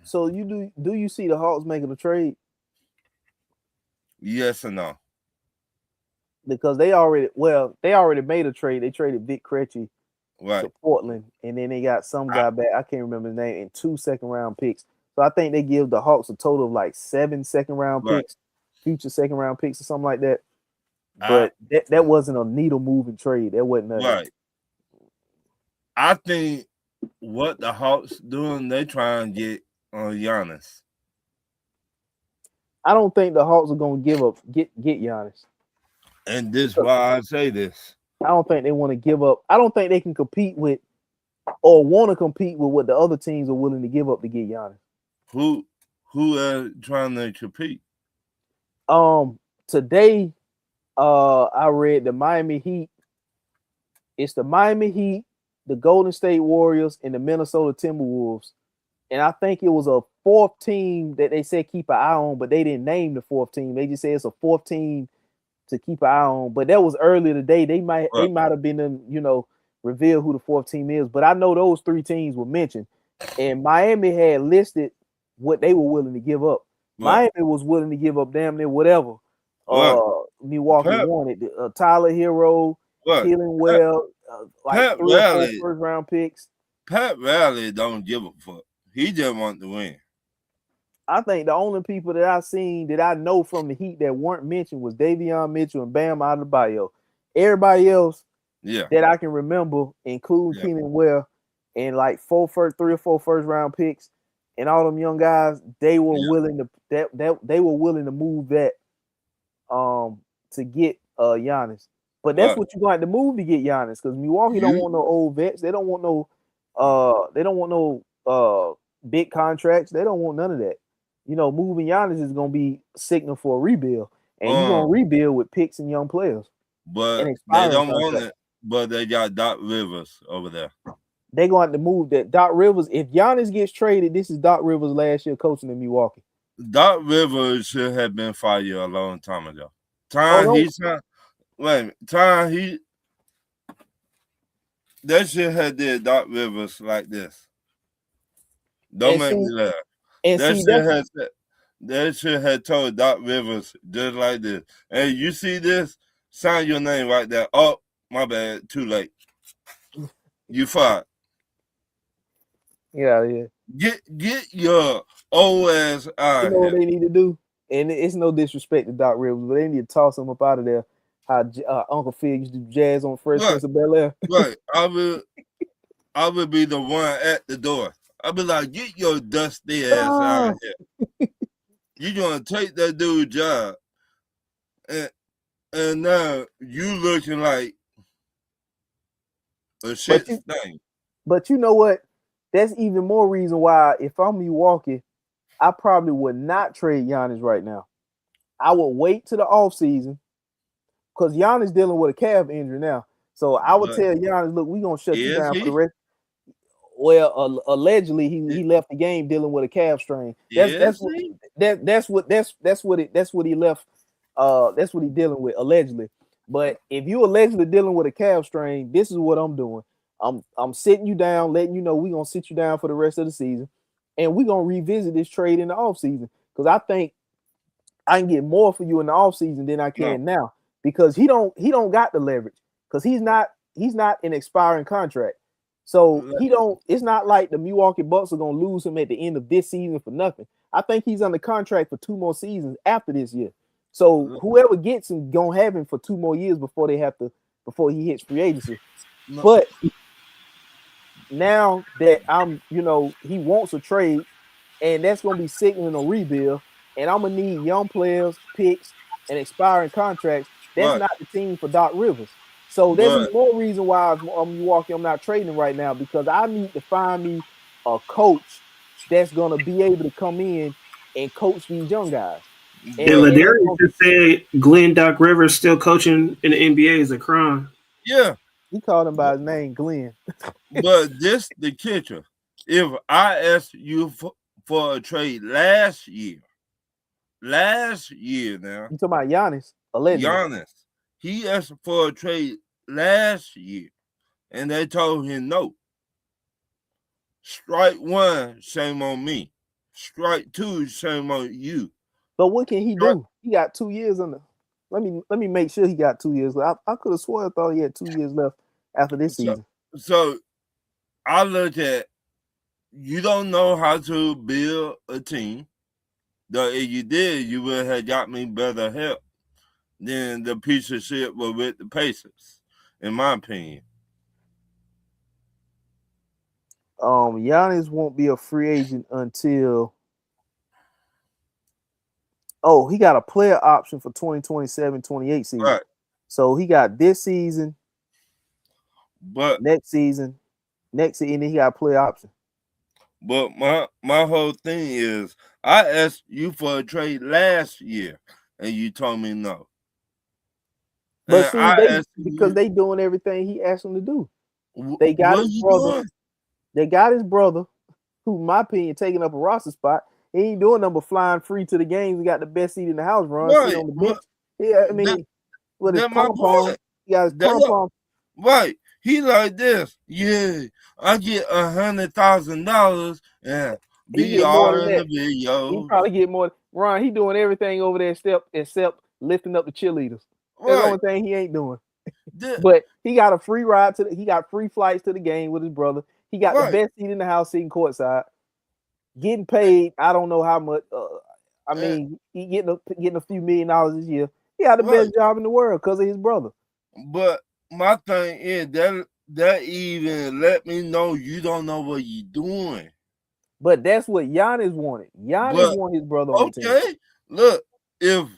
So you do you see the Hawks making a trade? Yes or no? Because they already made a trade. They traded Vic Krejci Right. to Portland, and then they got some guy back. I can't remember his name, and 2 second-round picks. So I think they give the Hawks a total of like 7 second-round Right. picks, future second-round picks or something like that. But that wasn't a needle moving trade. That wasn't nothing. Right. I think what the Hawks doing, they trying to get on Giannis. I don't think the Hawks are gonna get Giannis. And this is why I say this. I don't think they want to give up. I don't think they can compete with or want to compete with what the other teams are willing to give up to get Giannis. Who are trying to compete? Today, I read the Miami Heat. It's the Miami Heat, the Golden State Warriors, and the Minnesota Timberwolves. And I think it was a fourth team that they said keep an eye on, but they didn't name the fourth team. They just said it's a fourth team to keep an eye on. But that was earlier today. They might have been reveal who the fourth team is. But I know those 3 teams were mentioned. And Miami had listed what they were willing to give up. Right. Miami was willing to give up damn near whatever. Right. Milwaukee wanted Tyler Hero, Keelan Well, like 3 or 4 first-round picks. Pat Riley don't give a fuck. He just wants to win. I think the only people that I seen that I know from the Heat that weren't mentioned was Davion Mitchell and Bam Adebayo. Everybody else that I can remember, including Keelan Well, and like 3 or 4 first-round picks, and all them young guys, they were willing to they were willing to move that to get Giannis. But that's what you're going to have to move to get Giannis, because Milwaukee don't want no old vets. They don't want no big contracts. They don't want none of that. Moving Giannis is going to be a signal for a rebuild, and you're going to rebuild with picks and young players. But they don't want it. But they got Doc Rivers over there. They're going to have to move that. Doc Rivers, if Giannis gets traded, this is Doc Rivers' last year coaching in Milwaukee. Doc Rivers should have been fired a long time ago. That shit had did Doc Rivers like this. Don't make me laugh. That shit had told Doc Rivers just like this. Hey, you see this? Sign your name right there. Oh, my bad. Too late. You fired. Yeah. Get your old ass out. You know what they need to do? And it's no disrespect to Doc Rivers, but they need to toss him up out of there. How Uncle Phil used to do jazz on Fresh Prince of Bel-Air. Right. I would be the one at the door. I'd be like, get your dusty ass out of here. You're gonna take that dude's job. And now you looking like a shit thing. But you know what? That's even more reason why, if I'm Milwaukee, I probably would not trade Giannis right now. I would wait to the offseason, because Giannis dealing with a calf injury now. So I would But tell Giannis, look, we gonna shut you is down for the he? rest. Well, allegedly he left the game dealing with a calf strain. That's Is what he? that's what he left. That's what he dealing with allegedly. But if you allegedly dealing with a calf strain, this is what I'm doing. I'm sitting you down, letting you know we gonna sit you down for the rest of the season, and we gonna revisit this trade in the off season because I think I can get more for you in the offseason than I No. can now because he don't got the leverage because he's not an expiring contract. So he don't it's not like the Milwaukee Bucks are gonna lose him at the end of this season for nothing. I think he's under contract for 2 more seasons after this year. So whoever gets him gonna have him for 2 more years before he hits free agency. No. But now that he wants a trade, and that's gonna be signaling a rebuild. And I'm gonna need young players, picks, and expiring contracts. That's Right. not the team for Doc Rivers. So there's But more reason why I'm Milwaukee. I'm not trading right now because I need to find me a coach that's gonna be able to come in and coach these young guys. And but And that's Ladarius gonna, just said Glenn Doc Rivers still coaching in the NBA is a crime. yeah. he called him by But, his name, Glenn. but this the catcher. If I asked you for a trade last year now, You talking about Giannis, allegedly. Giannis, he asked for a trade last year, and they told him no. Strike one, shame on me. Strike two, shame on you. But what can he Strike, do? He got 2 years on the. Let me make sure he got 2 years left. I could have swore I thought he had 2 years left after this so, season. so I look at you don't know how to build a team. Though if you did, you would have got me better help than the piece of shit were with the Pacers, in my opinion. Giannis won't be a free agent until he got a player option for 2027-28 season. Right. So he got this season, But next season, and then he got a player option. but my whole thing is I asked you for a trade last year and you told me no. But And see, I they asked because you they doing everything he asked them to do. They got what are his you brother. doing? They got his brother, who, in my opinion, taking up a roster spot. He ain't doing nothing but flying free to the games. He got the best seat in the house, run, sit Right. on the bench. Yeah, I That, mean, with his that's my pom pom, point. he got his pom That pom. right. He like this. Yeah, I get $100,000 and He be get more all than in the that. He video. probably get more. Ron, he doing everything over there except lifting up the cheerleaders. That's the Right. only thing he ain't doing. That, But he got a free ride he got free flights to the game with his brother. He got the right. best seat in the house, sitting courtside, getting paid. I don't know how much. I And, mean, he getting a few $1,000,000 this year. He had the right. best job in the world because of his brother. But my thing is that even let me know you don't know what you're doing. But that's what Giannis wanted. Giannis But want his brother on the team. okay, look, if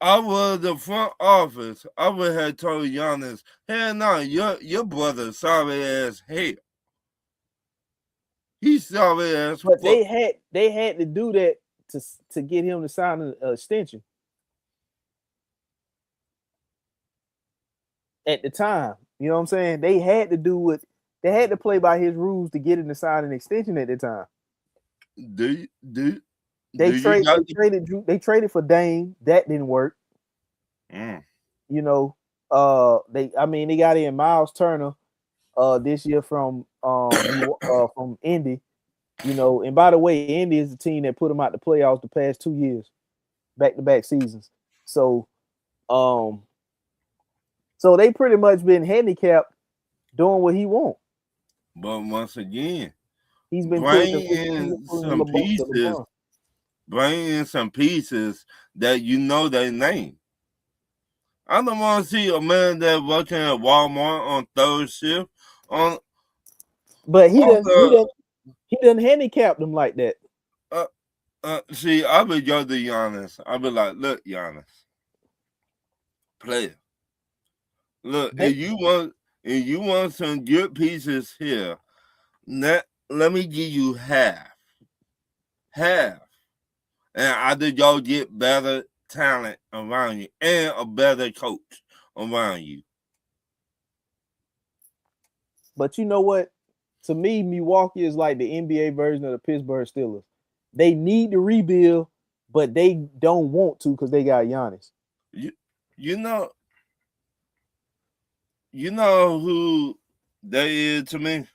I was the front office, I would have told Giannis, hell no, your brother sorry as hell. He's sorry as But fuck. they had to do that to get him to sign an extension at the time. You know what I'm saying? They had to do what they had to play by his rules to get him to sign an extension at the time. Do They you got they traded for Dame. That didn't work. You know, they got in Miles Turner this year from from Indy. You know, and by the way, Indy is the team that put him out the playoffs the past 2 years, back-to-back seasons. So so they pretty much been handicapped doing what he wants. But once again, He's been putting bring in some pieces. LeBron. Bring in some pieces that you know their name. I don't want to see a man that working at Walmart on third shift But he on the doesn't handicap them like that. see, I would go to Giannis. I be like, look, Giannis, player. Look, if you want some good pieces here, let me give you half. And either y'all get better talent around you and a better coach around you. But you know what? To me, Milwaukee is like the NBA version of the Pittsburgh Steelers. They need to rebuild, but they don't want to because they got Giannis. You you know you know who they is to me?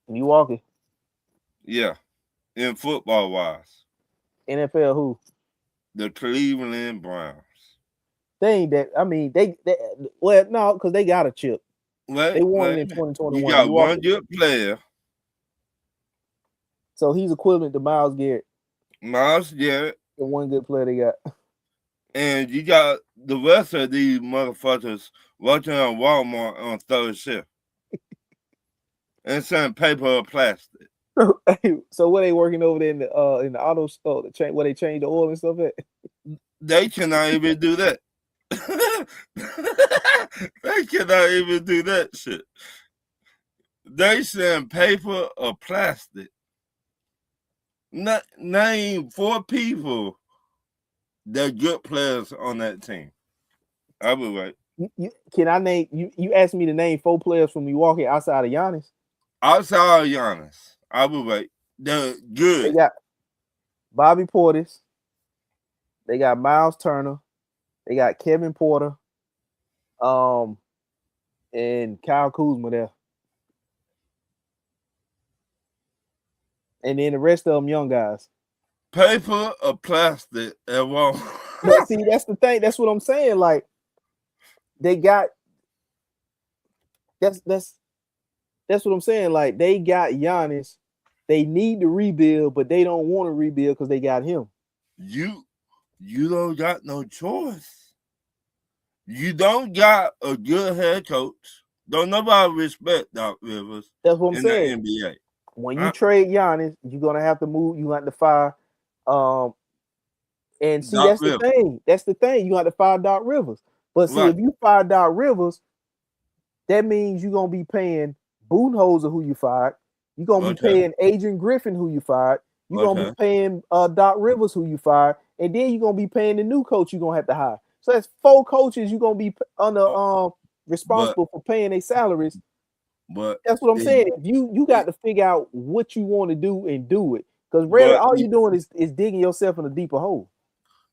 Milwaukee, Yeah, in football wise, NFL, who? the Cleveland Browns. They ain't that. I mean, they well, no, because they got a chip. They won it in You 2021. got one Milwaukee. good player, So he's equivalent to Miles Garrett, Miles Garrett, the one good player they got. and you got the rest of these motherfuckers working on Walmart on third shift and selling paper or plastic. So what they working over there in the auto store, where they change the oil and stuff at? They cannot even do that. They cannot even do that shit. They send paper or plastic. Name 4 people that good players on that team. I was right. Can I name you? You asked me to name 4 players from Milwaukee outside of Giannis. Outside of Giannis, I was right. They're They good. got Bobby Portis. They got Miles Turner. They got Kevin Porter. And Kyle Kuzma there. And then the rest of them young guys. Paper or plastic and won't. But see, that's the thing. That's what I'm saying. Like they got that's what I'm saying. Like they got Giannis. They need to rebuild, but they don't want to rebuild because they got him. You don't got no choice. You don't got a good head coach. Don't nobody respect Doc Rivers That's what I'm in saying. the NBA. When you trade Giannis, you're gonna have to move. You have to fire. And see, Doc that's the Rivers. thing. That's the thing. You have to fire Doc Rivers. But see, Right. if you fire Doc Rivers, that means you're gonna be paying Budenholzer, who you fired. You're gonna be paying Adrian Griffin, who you fired. You're gonna be paying Doc Rivers, who you fired, and then you're gonna be paying the new coach you're gonna have to hire. So that's 4 coaches you're gonna be under responsible for paying their salaries. But that's what I'm saying. If you got to figure out what you want to do and do it. Because really all you're doing is digging yourself in a deeper hole.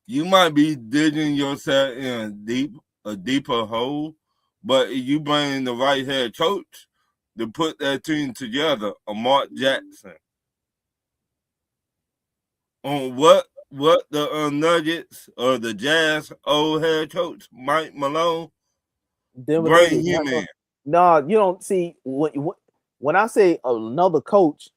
You might be digging yourself in a deeper hole, but if you bring the right head coach to put that team together, a Mark Jackson, on what the Nuggets or the Jazz old head coach Mike Malone, bring him in. No, you don't see when I say another coach,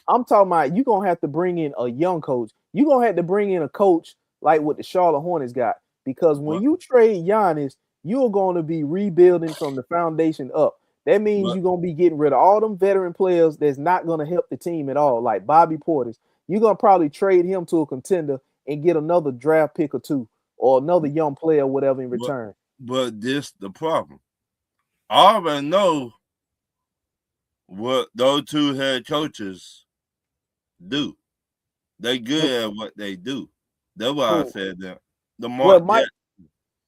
I'm talking about you're gonna have to bring in a young coach. You're gonna have to bring in a coach like what the Charlotte Hornets got. Because when you trade Giannis, you're going to be rebuilding from the foundation up. That means you're going to be getting rid of all them veteran players that's not going to help the team at all, like Bobby Portis. You're going to probably trade him to a contender and get another draft pick or 2 or another young player or whatever in return. But this the problem. I already know what those 2 head coaches do. They good at what they do. That's why I said that.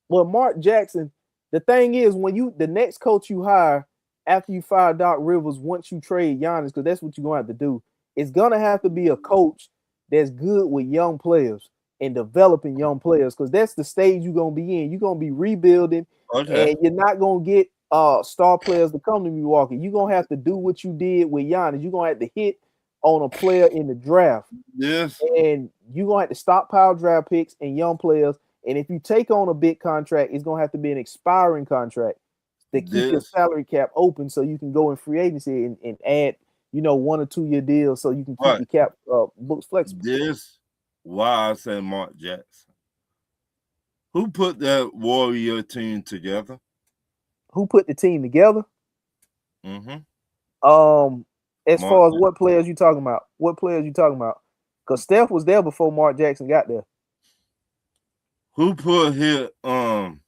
Mark Jackson, the thing is, when the next coach you hire after you fire Doc Rivers, once you trade Giannis, because that's what you're gonna have to do, it's gonna have to be a coach that's good with young players and developing young players, because that's the stage you're gonna be in. You're gonna be rebuilding, and you're not gonna get star players to come to Milwaukee. You're gonna have to do what you did with Giannis. You're gonna have to hit on a player in the draft. Yes. And you're gonna have to stockpile draft picks and young players. And if you take on a big contract, it's gonna have to be an expiring contract to keep your salary cap open so you can go in free agency and add, 1 or 2 year deals so you can keep your cap books flexible. This why I say Mark Jackson. Who put that Warrior team together? Who put the team together? Mm-hmm. As far as what players you talking about? What players you talking about? Because Steph was there before Mark Jackson got there. Who put here the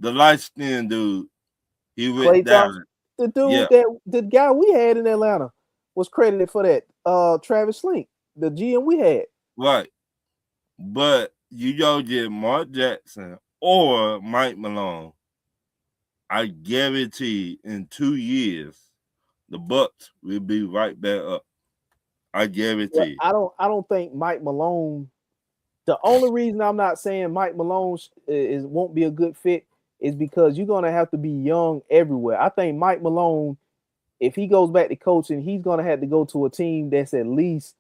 light skinned dude? He went Klay down. Thompson, the dude the guy we had in Atlanta was credited for that. Travis Slink, the GM we had. Right. But you go get Mark Jackson or Mike Malone. I guarantee in 2 years the Bucks will be right back up. I guarantee you. I don't think Mike Malone. The only reason I'm not saying Mike Malone is won't be a good fit is because you're gonna have to be young everywhere. I think Mike Malone, if he goes back to coaching, he's gonna have to go to a team that's at least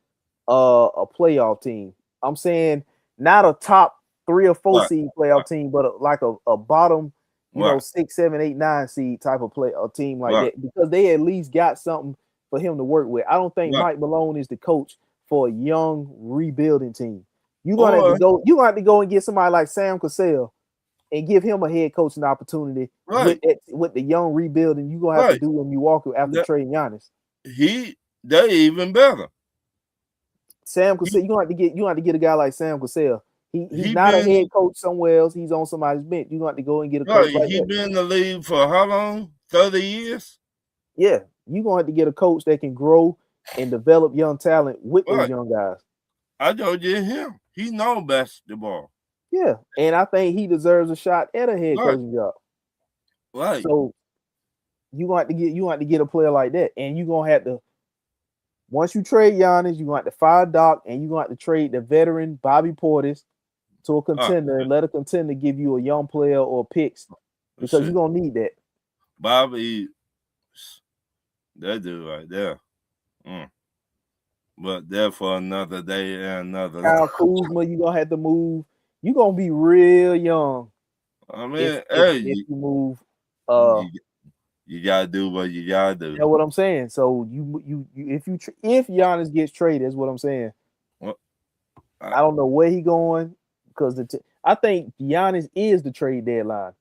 a playoff team. I'm saying not a top 3 or 4 Right, seed playoff team, but like a bottom, right, 6, 7, 8, 9 seed type of play a team like right, that because they at least got something for him to work with. I don't think right. Mike Malone is the coach for a young rebuilding team. You're gonna have to Or go. You gonna have to go and get somebody like Sam Cassell and give him a head coaching opportunity right, with the young rebuilding. You're gonna have to right. do in Milwaukee after That trading Giannis. they even better. Sam He Cassell, you gonna have to get a guy like Sam Cassell. He's he not a been head coach somewhere else. He's on somebody's bench. You gonna have to go and get a coach right. like He that. been in the league for how long? 30 years. Yeah, you gonna have to get a coach that can grow and develop young talent with those Right. young guys. I told you him. He know basketball. Yeah, and I think he deserves a shot at a head Right, coaching job. right. So you gonna have to get a player like that, and you gonna have to once you trade Giannis, you gonna have to fire Doc, and you gonna have to trade the veteran Bobby Portis to a Uh, contender and let a contender give you a young player or picks because you're shit. gonna need that. Bobby, that dude right there. Mm. But there for another day and another. Kyle Kuzma, you gonna have to move. You're gonna be real young I if mean, if hey, if you move. you, you gotta do what you gotta do. That's what I'm saying. So if Giannis gets traded, that's what I'm saying. Well, I don't know where he going because I think Giannis is the trade deadline.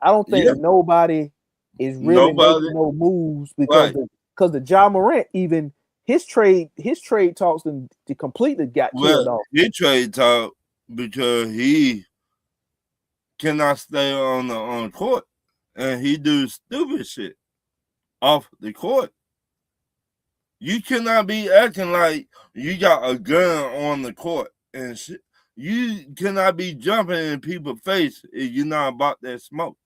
I don't think yeah, nobody is really nobody. making no moves because Right. the Ja Morant even his trade talks to completely got killed Well, off. he trade talk because he cannot stay on court, and he do stupid shit off the court. You cannot be acting like you got a gun on the court and shit. You cannot be jumping in people's face if you're not about that smoke.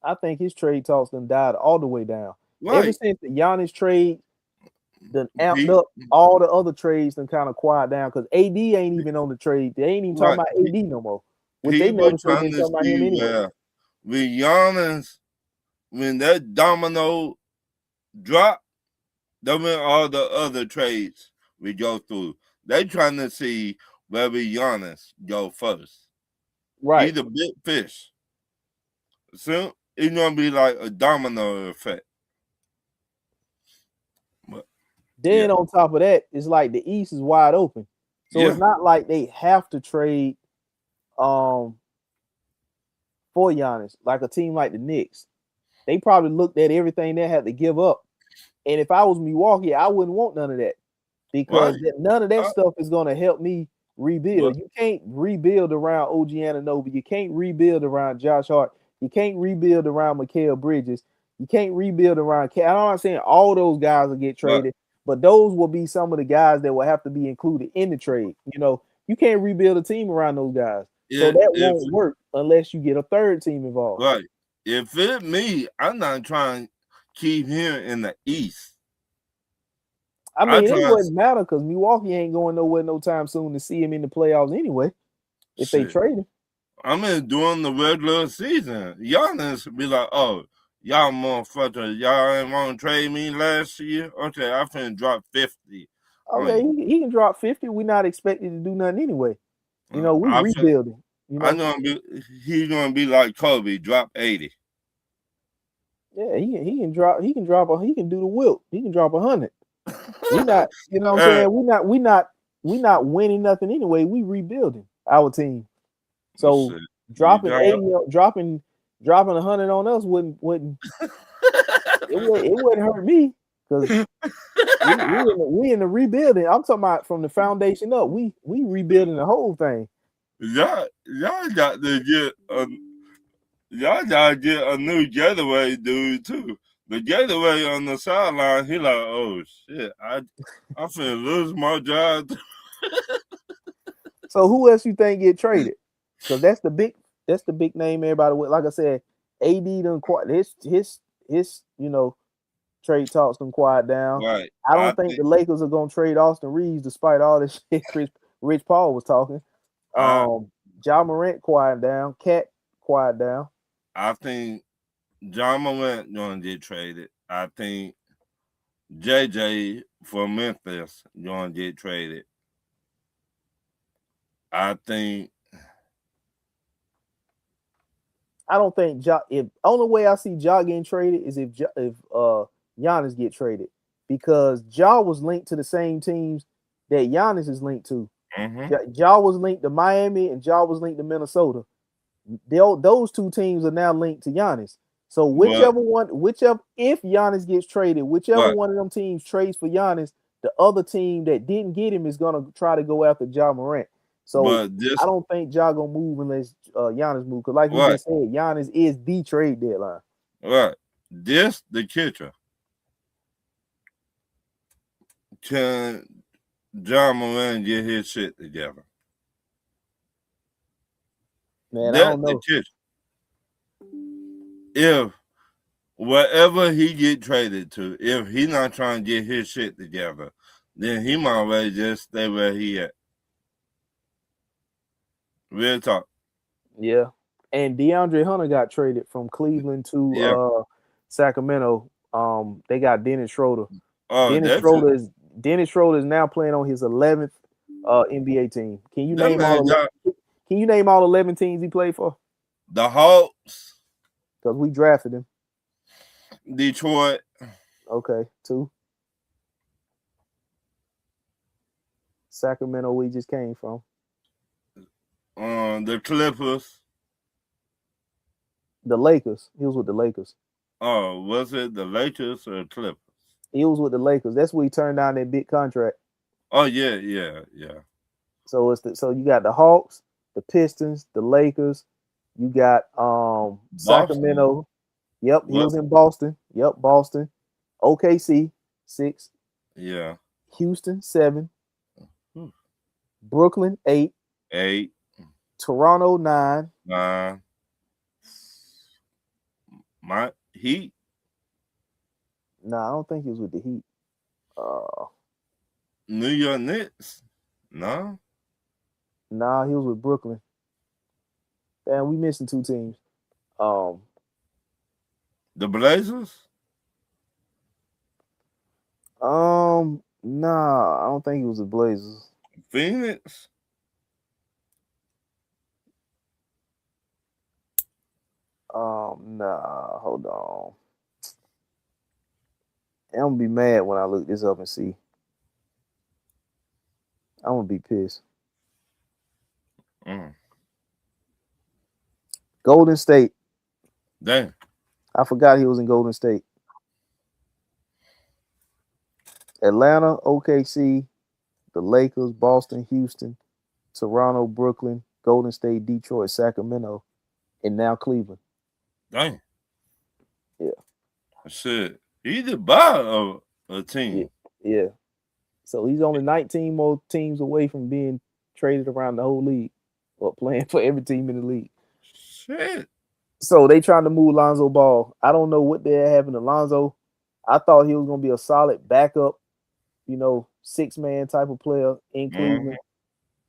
I think his trade talks done died all the way down. Ever Right. since the Giannis trade done amped He up, all the other trades done kind of quiet down because AD ain't even on the trade. They ain't even talking right. about AD no more, which they People never should have trying been to talking about him see anyway. where with Giannis, when that domino drop, then when all the other trades we go through, they trying to see where Giannis go first. Right. He's a big fish. So it's gonna be like a domino effect. But Then yeah, on top of that, it's like the East is wide open. So it's yeah, not like they have to trade for Giannis, like a team like the Knicks. They probably looked at everything they had to give up. And if I was Milwaukee, I wouldn't want none of that right. because none of that Uh, stuff is going to help me but rebuild. You can't rebuild around OG Anunoby. You can't rebuild around Josh Hart. You can't rebuild around Mikal Bridges. You can't rebuild around. I'm not saying all those guys will get but traded, but those will be some of the guys that will have to be included in the trade. You can't rebuild a team around those guys. So that if won't work unless you get a third team involved. right, if it me, I'm not trying to keep him in the East. I I mean, it try wouldn't matter because Milwaukee ain't going nowhere no time soon to see him in the playoffs anyway. If they shit. trade him, I mean, during the regular season, Giannis be like, "Oh, y'all motherfuckers, y'all ain't want to trade me last year. Okay, I finna drop 50 on okay, you. he can drop 50. We're not expected to do nothing anyway. We I fin- rebuilding. I gonna be he's gonna be like Kobe, drop 80. Yeah, he can do the wilt. He can drop 100. We not, what I'm Uh, saying? We not winning nothing anyway. We rebuilding our team. So shit, you dropping drop. 80, dropping 100 on us wouldn't it wouldn't hurt me because we in the rebuilding. I'm talking about from the foundation up. We rebuilding the whole thing. Y'all got to get y'all gotta get a new getaway dude too. The getaway on the sideline, he like, oh shit, I'm finna lose my job. So who else you think get traded? Because that's the big name everybody with. Like I said, AD done quite his Trade talks can quiet down. Right. I I don't think think the Lakers are gonna trade Austin Reeves despite all this shit Rich Paul was talking. I Ja Morant quiet down. Cat quiet down. I think John Morant gonna get traded. I think JJ from Memphis gonna get traded. I think I don't think Ja. If only way I see Ja getting traded is if Giannis get traded because Ja was linked to the same teams that Giannis is linked to. Ja was linked to Miami and Ja was linked to Minnesota. Those two teams are now linked to Giannis. So but if Giannis gets traded, whichever but one of them teams trades for Giannis, the other team that didn't get him is gonna try to go after Ja Morant. So but I this don't think Ja gonna move unless Giannis move. Because like we what just said, Giannis is the trade deadline. what this the kitchen. Can John Moran get his shit together? Man, I That's don't the know. kitchen. If wherever he get traded to, if he not trying to get his shit together, then he might well just stay where he at. Real talk. Yeah. And DeAndre Hunter got traded from Cleveland to Yeah. Sacramento. They got Dennis Schroeder. Oh, Dennis that's it. Schroeder is now playing on his 11th NBA team. Can you That name man all got 11, Can you name all 11 teams he played for? the Hawks, Because we drafted him. Detroit, Okay, 2. Sacramento, we just came from. the Clippers. The Lakers. He was with the Lakers. Oh, was it the Lakers or Clippers? He was with the Lakers. That's where he turned down that big contract. Oh yeah. So so you got the Hawks, the Pistons, the Lakers. You got Boston. Sacramento. Yep, he What? was in Boston. Yep, Boston. OKC 6. Yeah. Houston 7. Hmm. Brooklyn 8. 8, Toronto 9. 9. My Heat. Nah, I don't think he was with the Heat. New York Knicks. No. Nah, he was with Brooklyn. Damn, we missing 2 teams. The Blazers. Nah, I don't think he was with Blazers. Phoenix. Nah, hold on. I'm gonna be mad when I look this up and see. I'm gonna be pissed. Golden State. Damn. I forgot he was in Golden State. Atlanta, OKC, the Lakers, Boston, Houston, Toronto, Brooklyn, Golden State, Detroit, Sacramento, and now Cleveland. Damn. Yeah. Shit. He did buy a team. Yeah. So he's only 19 more teams away from being traded around the whole league or playing for every team in the league. Shit. So they trying to move Lonzo Ball. I don't know what they're having to Lonzo. I thought he was gonna be a solid backup, 6-man type of player in Cleveland.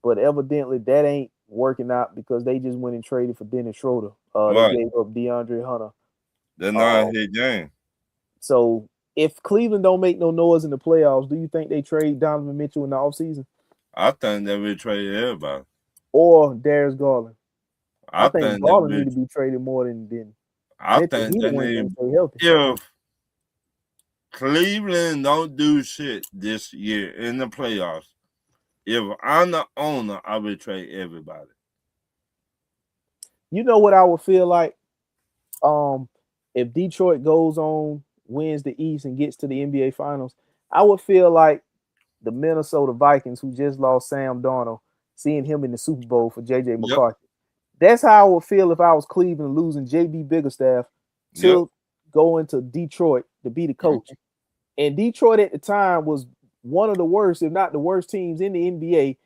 But evidently that ain't working out because they just went and traded for Dennis Schroeder. They gave up DeAndre Hunter. They're not his game. So if Cleveland don't make no noise in the playoffs, do you think they trade Donovan Mitchell in the offseason? I think they will trade everybody. Or Darius Garland? I think Garland need need to be traded more than I Mitchell. think He they the one need can't stay healthy. if Cleveland don't do shit this year in the playoffs, if I'm the owner, I would trade everybody. You know what I would feel like? If Detroit goes on, wins the East, and gets to the NBA Finals, I would feel like the Minnesota Vikings, who just lost Sam Darnold, seeing him in the Super Bowl for JJ McCarthy. That's how I would feel if I was Cleveland losing JB Biggerstaff to go into Detroit to be the coach. And Detroit at the time was one of the worst, if not the worst teams in the NBA.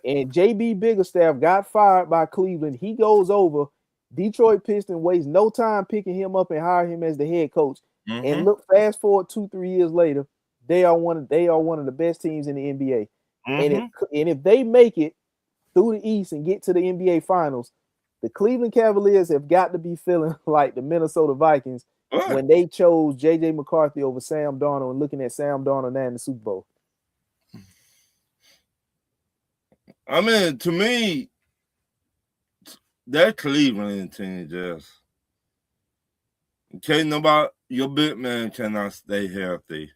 And JB Biggerstaff got fired by Cleveland. He goes over. Detroit Pistons waste no time picking him up and hire him as the head coach. And Mm-hmm. look, fast forward 2, 3 years later, they are one of the best teams in the NBA. And if Mm-hmm. and if they make it through the East and get to the NBA Finals, the Cleveland Cavaliers have got to be feeling like the Minnesota Vikings Right. when they chose J.J. McCarthy over Sam Darnold and looking at Sam Darnold now in the Super Bowl. I mean, to me, that Cleveland team just can't nobody. Your big man cannot stay healthy.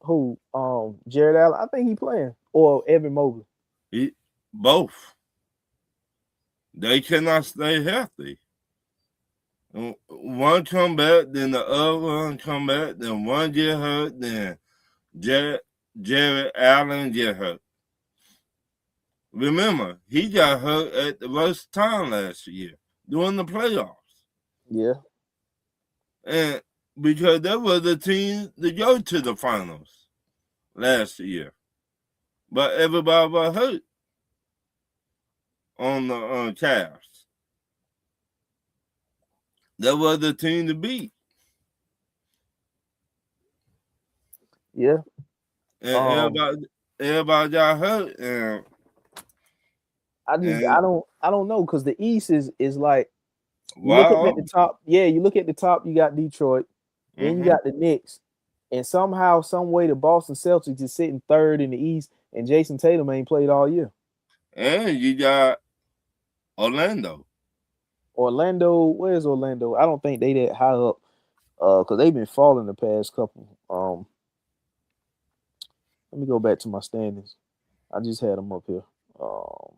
Who? Jared Allen. I think he playing or Evan Mobley. He, both they cannot stay healthy. One come back, then the other one come back, then one get hurt, then Jared, Jared Allen get hurt. Remember, he got hurt at the worst time last year during the playoffs. Yeah. And because that was the team to go to the finals last year. But everybody was hurt on the Cavs. That was the team to beat. Yeah. And Um, everybody got hurt. And I don't know because the East is like you look at the wow. top. Yeah, you look at the top. You got Detroit, then you Mm-hmm. got the Knicks, and somehow, some way, the Boston Celtics is sitting third in the East, and Jason Tatum ain't played all year. And you got Orlando. Orlando, where's Orlando? I don't think they that high up, because they've been falling the past couple. Let me go back to my standings. I just had them up here. Um,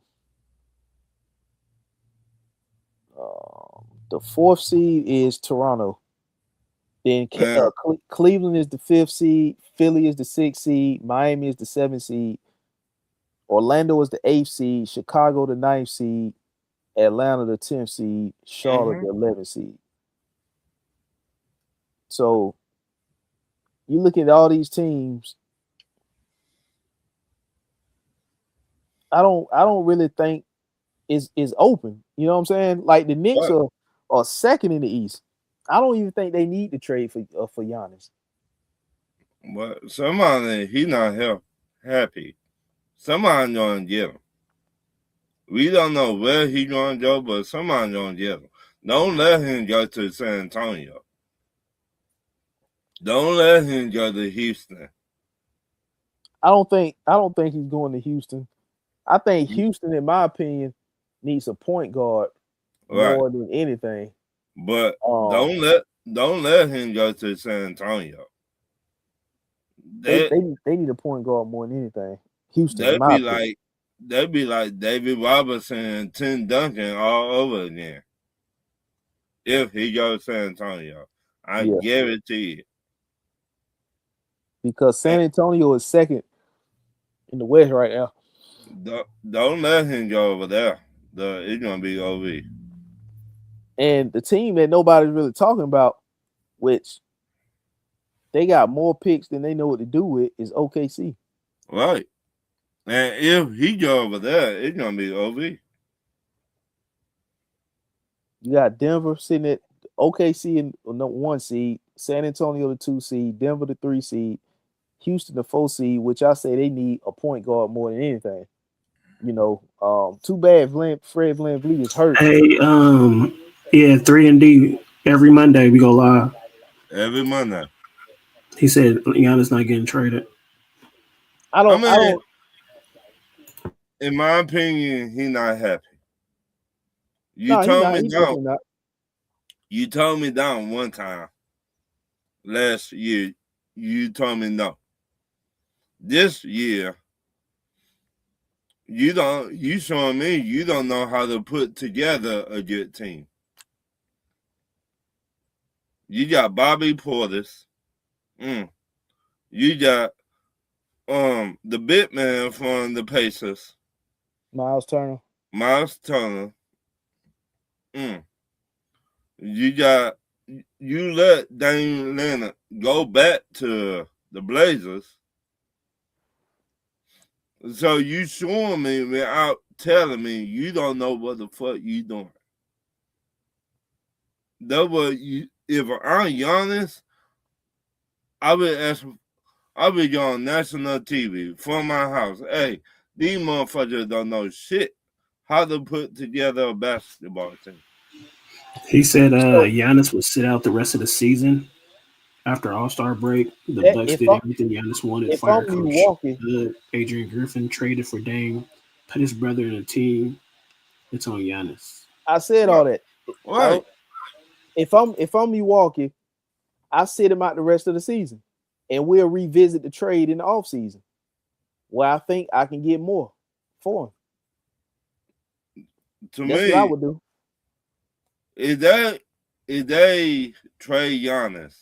the fourth seed is Toronto. Then And Cleveland is the fifth seed. Philly is the sixth seed. Miami is the seventh seed. Orlando is the eighth seed. Chicago the ninth seed. Atlanta the 10th seed. Charlotte mm-hmm. the 11th seed. So you look at all these teams. I don't really think is open. You know what I'm saying? Like the Knicks But are second in the East. I don't even think they need to trade for Giannis. somebody he not happy. Somebody gonna get him. We don't know where he gonna go, but somebody gonna get him. Don't let him go to San Antonio. Don't let him go to Houston. I don't think he's going to Houston. I think Houston, in my opinion, needs a point guard Right. more than anything. But Um, don't let him go to San Antonio. they That they they need a point guard more than anything. Houston, in that'd my be opinion. like that'd be like David Robinson and Tim Duncan all over again. If he goes to San Antonio. I Yeah, guarantee it. because And San Antonio is second in the West right now. don't let him go over there. It's gonna be OV. And the team that nobody's really talking about, which they got more picks than they know what to do with, is OKC. Right. And if he go over there, it's gonna be OV. You got Denver sitting at OKC in the 1 seed, San Antonio the 2 seed, Denver the 3 seed, Houston the 4 seed, which I say they need a point guard more than anything. Too bad Fred VanVleet is hurt. Hey, yeah, 3 and D every Monday we go live. Every Monday. He said Giannis not getting traded. I I don't I mean, don't in my opinion, he not happy. You no, he told not. me He down. definitely not. You told me down one time last year. You told me no. This year, you showing me you don't know how to put together a good team. You got Bobby Portis. You got the big man from the Pacers, Miles Turner. Miles Turner. Mm. You got you let Dame Leonard go back to the Blazers. So you showing me without telling me you don't know what the fuck you doing. That was you. If I'm Giannis, I would ask. I would go on national TV from my house. Hey, these motherfuckers don't know shit how to put together a basketball team. He said So Giannis would sit out the rest of the season after All-Star break. The that Bucks did everything Giannis wanted. if Fire I'm coach Milwaukee, Adrian Griffin traded for Dame, put his brother in the team. It's on Giannis. I said Right. all that. I Right. don't. If I'm Milwaukee, I sit him out the rest of the season, and we'll revisit the trade in the offseason where I think I can get more for him. To That's what I me, would do. if they trade Giannis,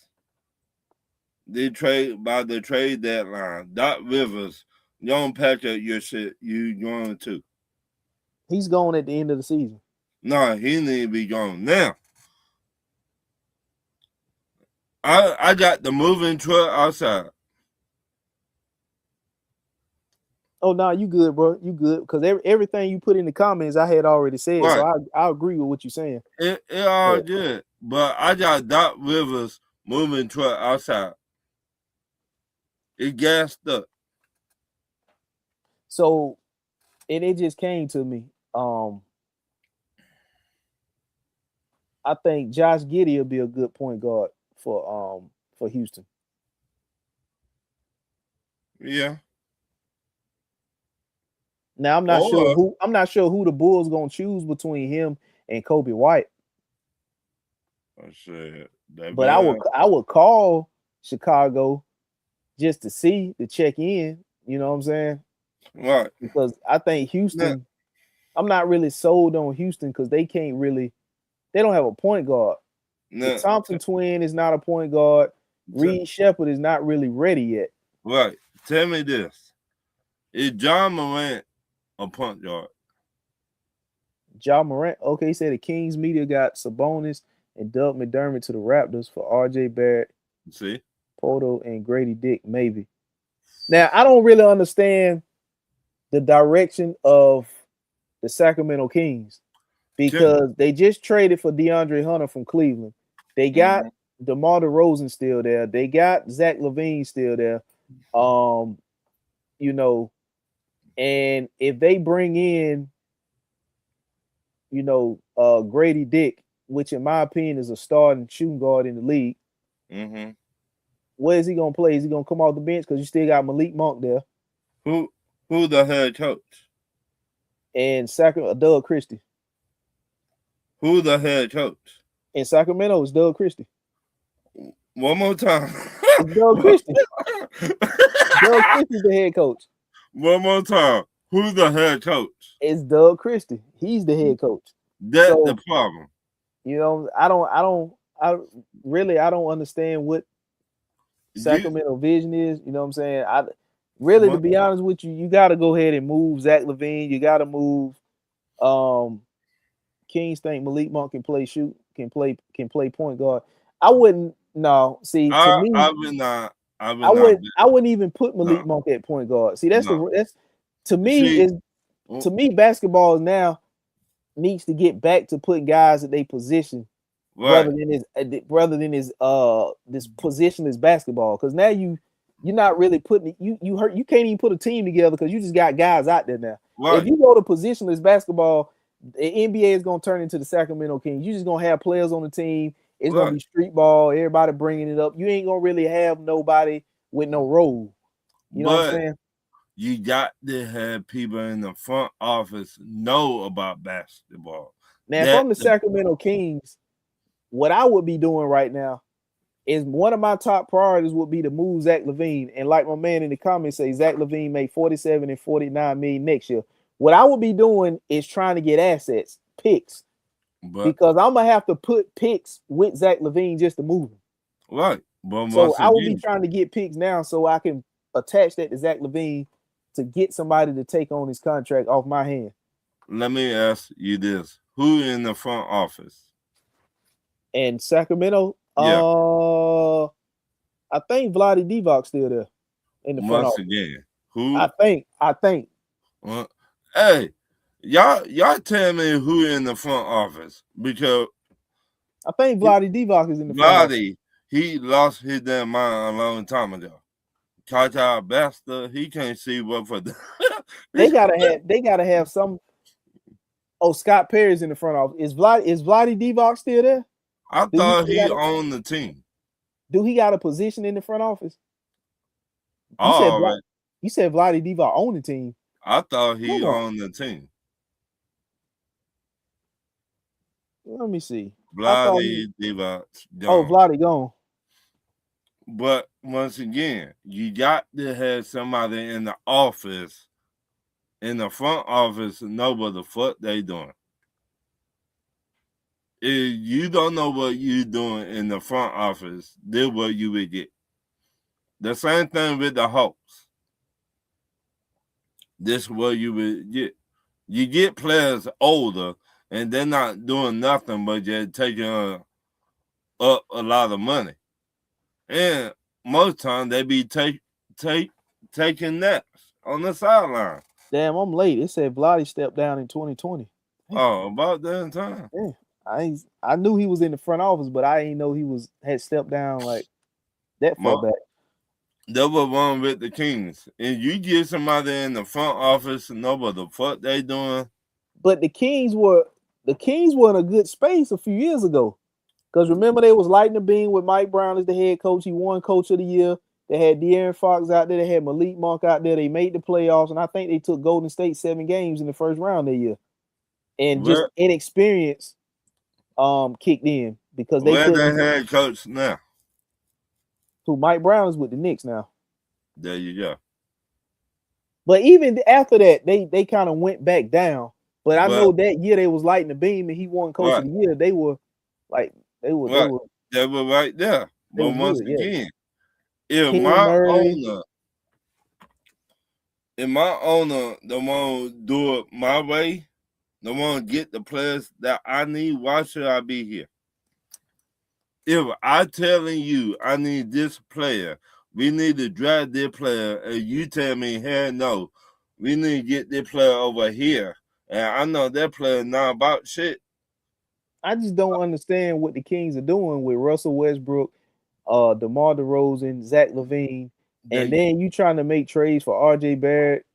they trade by the trade deadline. Doc Rivers, you don't pack up your shit. You going to? He's going at the end of the season. No, he need to be gone now. I got the moving truck outside. Oh no, you good, bro. You good because everything you put in the comments, I had already said. So Right. I agree with what you're saying. It all But, good. But I got Doc Rivers moving truck outside. It gassed up. so, and it just came to me. I think Josh Giddey will be a good point guard for Houston. Yeah. Now I'm not sure who the Bulls gonna choose between him and Kobe White. I said that But I would call Chicago just to see, to check in. You know what I'm saying? Right. Because I think Houston, I'm not really sold on Houston because they don't have a point guard. The Thompson twin is not a point guard. Reed Shepard is not really ready yet. Right. Tell me this. Is John Morant a point guard? Ja Morant, okay, he said the Kings media got Sabonis and Doug McDermott to the Raptors for RJ Barrett, See? Poto, and Grady Dick, maybe. Now, I don't really understand the direction of the Sacramento Kings because they just traded for DeAndre Hunter from Cleveland. They got DeMar DeRozan still there. They got Zach LaVine still there. You know, and if they bring in, Grady Dick, which in my opinion is a starting shooting guard in the league, where is he gonna play? Is he gonna come off the bench? Because you still got Malik Monk there. Who the head coach? And Sacramento, Doug Christie. Who the head coach? In Sacramento, it's Doug Christie. One more time. It's Doug Christie. Doug Christie's the head coach. One more time. Who's the head coach? It's Doug Christie. He's the head coach. That's the problem. You know, I don't understand what Sacramento vision is. You know what I'm saying? To be honest with you, you got to go ahead and move Zach LaVine. You got to move. Kings think Malik Monk can play point guard. I wouldn't. No, see, to me, I would not. I wouldn't even put Malik Monk at point guard. See, that's to me basketball now needs to get back to putting guys at their position rather than his this positionless basketball. Because now you're not really putting you can't even put a team together because you just got guys out there now. Right. If you go to positionless basketball, the NBA is gonna turn into the Sacramento Kings. You're just gonna have players on the team. It's gonna be street ball, everybody bringing it up. You ain't gonna really have nobody with no role. You know what I'm saying? You got to have people in the front office know about basketball. Now, if I'm the Sacramento Kings, what I would be doing right now is one of my top priorities would be to move Zach LaVine. And like my man in the comments say, Zach LaVine made 47 and 49 million next year. What I would be doing is trying to get assets, picks, because I'm gonna have to put picks with Zach LaVine just to move him. Right. So I will be trying to get picks now so I can attach that to Zach LaVine to get somebody to take on his contract off my hand. Let me ask you this: who in the front office? And Sacramento, yeah. I think Vlade Divac's still there in the front office. Again, who? I think. Hey, y'all tell me who in the front office because I think Vlade Divac is in the front office. he lost his damn mind a long time ago. Cha bastard, he can't see what for the They gotta have some. Oh, Scott Perry's in the front office. Vladi Divac still there? I Do he thought still he got owned the team. do he got a position in the front office? You said All right. you said Vladi Divac owned the team. I thought he Hold on. owned the team. Let me see. I thought Bloody Divac oh gone. Vladi gone. But once again, you got to have somebody in the office, in the front office, to know what the fuck they doing. If you don't know what you're doing in the front office, this what you would get. The same thing with the Hawks. This is what you would get. You get players older, and they're not doing nothing but just taking up a lot of money. And most time they be taking naps on the sideline. Damn, I'm late. It said Vladi stepped down in 2020. Oh, about that time. Yeah. I knew he was in the front office, but I didn't know he had stepped down like that far back. That was wrong with the Kings. And you get somebody in the front office and know what the fuck they doing. But the Kings were in a good space a few years ago. Because remember, they was lighting the beam with Mike Brown as the head coach. He won Coach of the Year. They had De'Aaron Fox out there. They had Malik Monk out there. They made the playoffs, and I think they took Golden State 7 games in the first round that year. And just inexperience kicked in because they couldn't. Where the head coach now? Who Mike Brown is with the Knicks now. There you go. But even after that, they kind of went back down. But I know that year they was lighting the beam, and he won Coach of the Year. They were like they were right there. But once again, if my owner don't want to do it my way, don't want to get the players that I need, why should I be here? If I telling you I need this player, we need to draft this player, and you tell me, hell no, we need to get this player over here, and I know that player not about shit. I just don't understand what the Kings are doing with Russell Westbrook, DeMar DeRozan, Zach LaVine, and then you trying to make trades for RJ Barrett.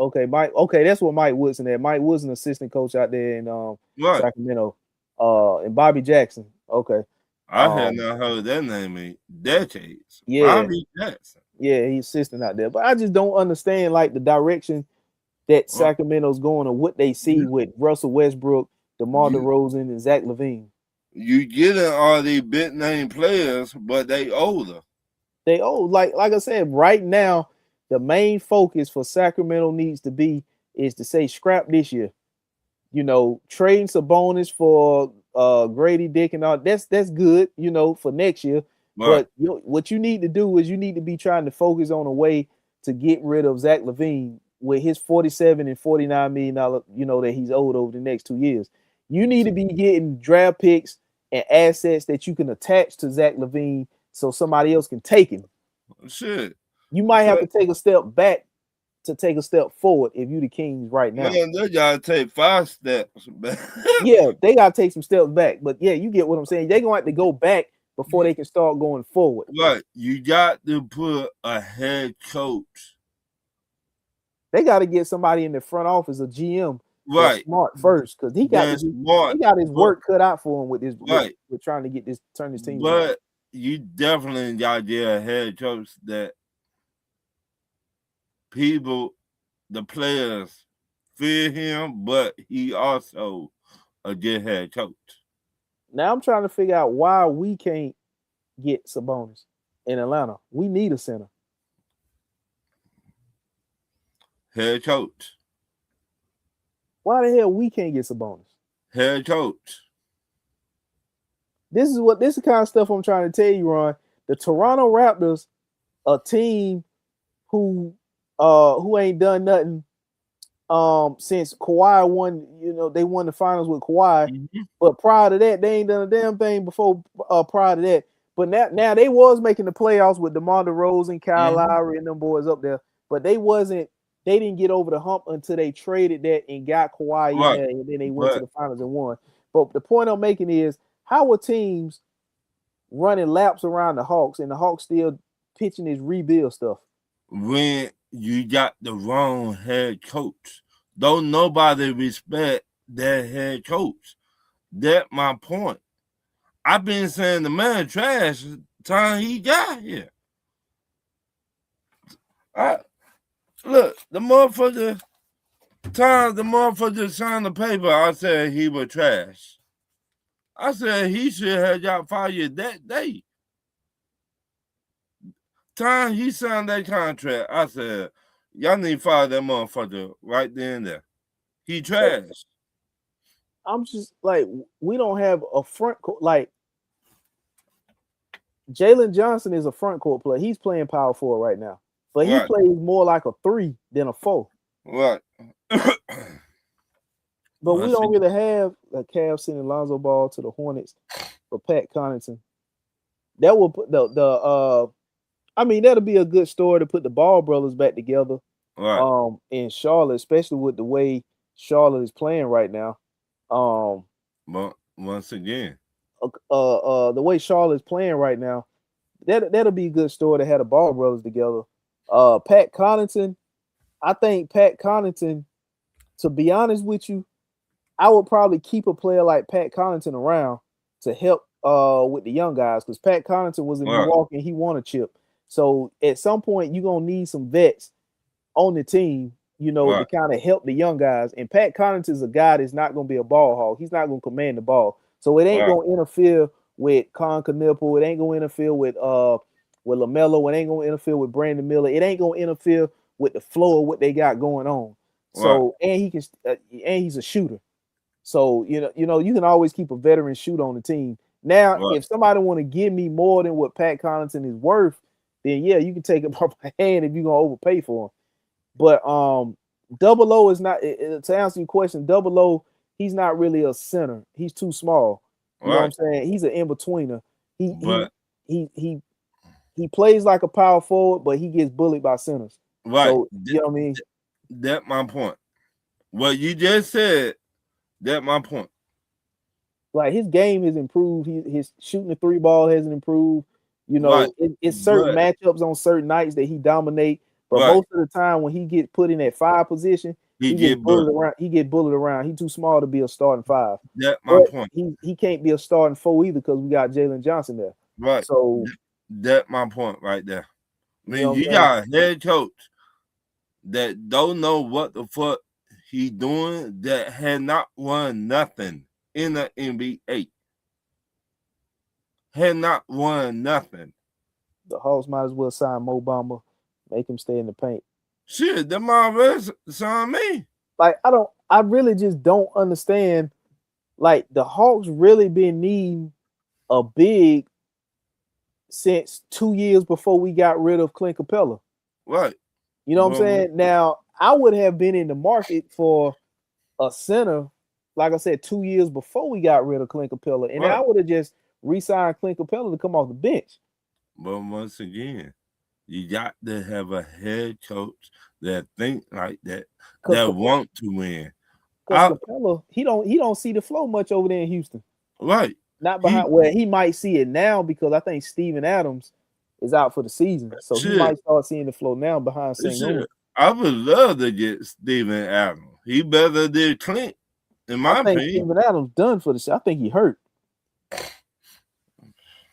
Okay, Mike. Okay, that's what Mike Woodson had. Mike was an assistant coach out there in Sacramento. And Bobby Jackson. Okay. I had not heard that name in decades. Yeah. Bobby Jackson. Yeah, he's assistant out there. But I just don't understand like the direction that Sacramento's going or what they see with Russell Westbrook, DeMar DeRozan, and Zach LaVine. You getting all these big name players, but they older. They old. Like I said, right now, the main focus for Sacramento needs to be is to say scrap this year. You know, trading Sabonis for Grady Dick and all that's good, you know, for next year. Right. But what you need to do is you need to be trying to focus on a way to get rid of Zach LaVine with his $47 and $49 million, you know, that he's owed over the next 2 years. You need to be getting draft picks and assets that you can attach to Zach LaVine so somebody else can take him. Shit. You might have to take a step back to take a step forward if you the Kings right now. Man, they gotta take 5 steps back. Yeah, they gotta take some steps back. But yeah, you get what I'm saying. They're gonna have to go back before they can start going forward. Right. You got to put a head coach. They got to get somebody in the front office, a GM, right, smart first, because he got his work cut out for him with this. Right, with trying to turn this team. But around. You definitely got to get a head coach that people, the players, fear him, but he also a good head coach. Now I'm trying to figure out why we can't get Sabonis in Atlanta. We need a center. Head coach. Why the hell we can't get Sabonis? Head coach. This is the kind of stuff I'm trying to tell you, Ron. The Toronto Raptors, a team who ain't done nothing since Kawhi won. You know, they won the finals with Kawhi, but prior to that, they ain't done a damn thing before. Prior to that, but now they was making the playoffs with DeMar DeRozan, Kyle Lowry, and them boys up there, but they didn't get over the hump until they traded that and got Kawhi in there, and then they went to the finals and won. But the point I'm making is, how are teams running laps around the Hawks and the Hawks still pitching this rebuild stuff? When you got the wrong head coach, don't nobody respect their head coach. That's my point. I've been saying the man trash time he got here. I look the motherfucker signed the paper. I said he was trash. I said he should have got fired that day. Time he signed that contract, I said, y'all need to fire that motherfucker right then and there. He So trash. I'm just like, we don't have a front court. Like, Jalen Johnson is a front court player. He's playing power forward right now, but he Right. plays more like a 3 than a 4. Right. But Well, we don't really have a Cavs sending Lonzo Ball to the Hornets for Pat Connaughton. That will put I mean, that'll be a good story to put the Ball brothers back together. right. In Charlotte, especially with the way Charlotte is playing right now. But once again, The way Charlotte's playing right now, that'll be a good story to have the Ball brothers together. Pat Connaughton, I think Pat Connaughton, to be honest with you, I would probably keep a player like Pat Connaughton around to help with the young guys, because Pat Connaughton was in right. Milwaukee and he won a chip. So at some point you're gonna need some vets on the team, to Right. kind of help the young guys. And Pat Connaughton is a guy that's not gonna be a ball hog. He's not gonna command the ball. So it ain't Right. gonna interfere with Con Knipple. It ain't gonna interfere with LaMelo. It ain't gonna interfere with Brandon Miller. It ain't gonna interfere with the flow of what they got going on. Right. So and he can and he's a shooter. So you can always keep a veteran shooter on the team. Now, Right. if somebody want to give me more than what Pat Connaughton is worth, then yeah, you can take it off my hand if you're gonna overpay for him. But Double O is not, to answer your question. Double O, he's not really a center. He's too small. You know what I'm Right. saying? He's an in-betweener. He But he he he plays like a power forward, but he gets bullied by centers. right. So you know what I mean? That's my point. What you just said, that's my point. Like, his game has improved. His shooting the 3 ball hasn't improved. Right. It's certain But matchups on certain nights that he dominate. But right. most of the time when he gets put in that 5 position, He he gets get bullied bullied. around. He get bullied around. He's too small to be a starting 5. That's my But point. he can't be a starting 4 either, because we got Jalen Johnson there. Right. So That's my point right there. I you mean, know what you I'm saying? got a head coach that don't know what the fuck he doing, that had not won nothing in the NBA. Had not won nothing. The Hawks might as well sign Mo Bamba, make him stay in the paint. Shit, that my rest signed me. Like, I really just don't understand. Like, the Hawks really been needing a big since 2 years before we got rid of Clint Capella. Right. You know what I'm saying? Now, I would have been in the market for a center, like I said, 2 years before we got rid of Clint Capella, and right. I would have just re-signed Clint Capella to come off the bench. But once again, you got to have a head coach that think like that want to win. Because Capella, he don't see the flow much over there in Houston. Right. Not behind where he might see it now, because I think Steven Adams is out for the season. So he might start seeing the flow now behind Sengun. I would love to get Steven Adams. He better than Clint, in my opinion. Steven Adams done for the season. I think he hurt.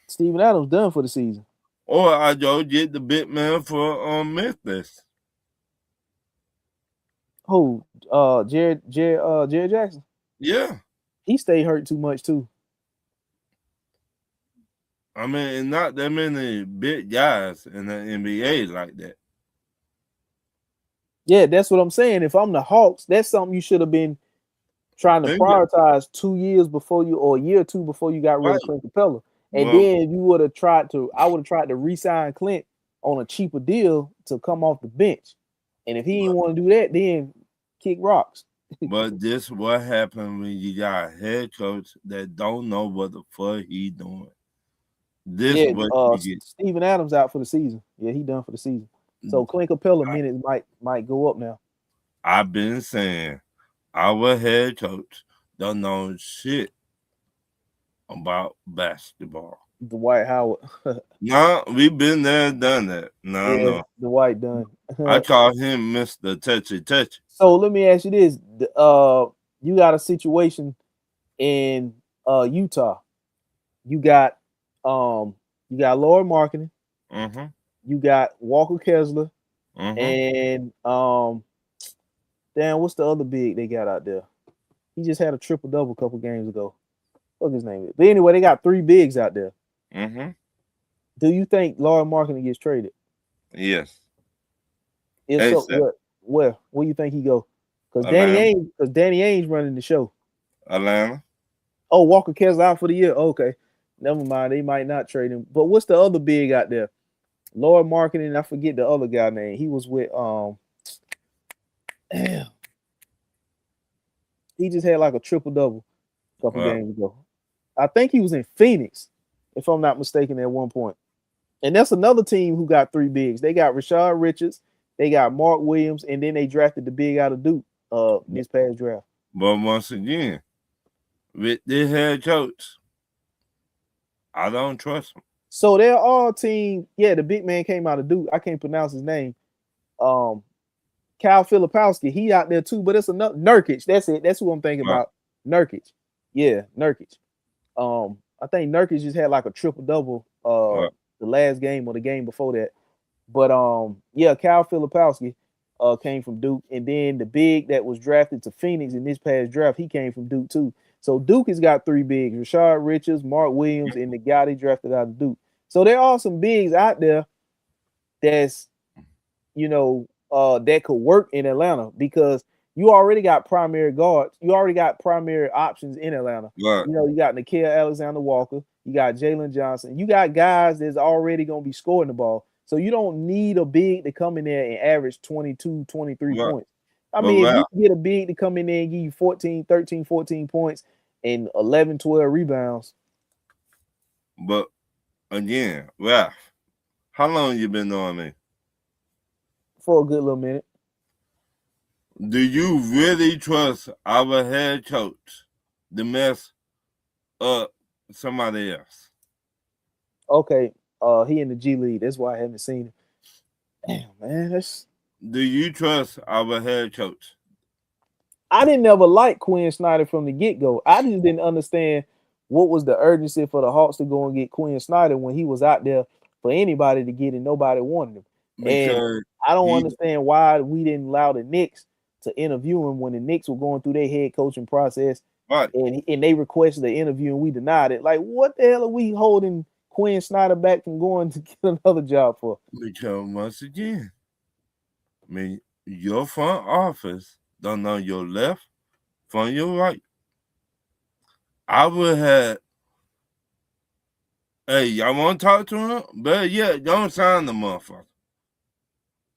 Steven Adams done for the season. Or I go get the big man for Memphis. Who? Jared Jackson? Yeah. He stayed hurt too much too. I mean, not that many big guys in the NBA like that. Yeah, that's what I'm saying. If I'm the Hawks, that's something you should have been trying to prioritize 2 years before you, or a year or two before you got rid of Clint Capella. And then you would have tried to, I would have tried to re-sign Clint on a cheaper deal to come off the bench. And if he didn't want to do that, then kick rocks. But this what happened when you got a head coach that don't know what the fuck he doing. This what you get. Steven Adams out for the season. Yeah, he done for the season. So Clint Capella minutes might go up now. I've been saying our head coach don't know shit about basketball. Dwight Howard. No, we've been there, done that. No, Yeah, no. Dwight done. I call him Mr. Touchy Touchy. So let me ask you this: you got a situation in Utah. You got um, you got Lord Marketing. Mm-hmm. You got Walker Kessler, Mm-hmm. and damn, what's the other big they got out there? He just had a triple double a couple games ago. What his name is? But anyway, they got three bigs out there. Mm-hmm. Do you think Lord Marketing gets traded? Yes. If so, ASAP. where do you think he go? Atlanta. Because Danny Ainge running the show. Atlanta. Oh, Walker Kessler out for the year. Okay, never mind. They might not trade him. But what's the other big out there? Lord Marketing. I forget the other guy name. He was with damn, he just had like a triple double a couple Well, games ago. I think he was in Phoenix, if I'm not mistaken, at one point. And that's another team who got three bigs. They got Rashad Richards, they got Mark Williams, and then they drafted the big out of Duke this past draft. but once again, with the head coach, I don't trust him. So they're all team. Yeah, the big man came out of Duke. I can't pronounce his name. Um, Cal Filipowski, he out there too, but it's another Nurkic. That's it. That's who I'm thinking Right. about. Nurkic. Yeah, Nurkic. I think Nurkic just had like a triple double Right. the last game or the game before that. But yeah, Cal Filipowski came from Duke, and then the big that was drafted to Phoenix in this past draft, he came from Duke too. So Duke has got three bigs: Rashad Richards, Mark Williams, and the guy they drafted out of Duke. So there are some bigs out there that's that could work in Atlanta because you already got primary guards. You already got primary options in Atlanta. Right. You got Nickeil Alexander Walker. You got Jalen Johnson. You got guys that's already going to be scoring the ball. So you don't need a big to come in there and average 22, 23 Right. points. I But mean, if you well, can get a big to come in there and give you 14, 13, 14 points and 11, 12 rebounds. but again, Ralph, how long you been knowing me? For a good little minute. Do you really trust our head coach to mess up somebody else? Okay, he in the G League. That's why I haven't seen him. Damn, man, that's Do you trust our head coach? I didn't ever like Quinn Snyder from the get-go. I just didn't understand what was the urgency for the Hawks to go and get Quinn Snyder when he was out there for anybody to get and nobody wanted him. And Because I don't he understand why we didn't allow the Knicks to interview him when the Knicks were going through their head coaching process right. and they requested the interview and we denied it. Like, what the hell are we holding Quinn Snyder back from going to get another job for? Because once again, I mean, your front office don't know your left from your right. I would have, hey, y'all want to talk to him? But yeah, don't sign the motherfucker.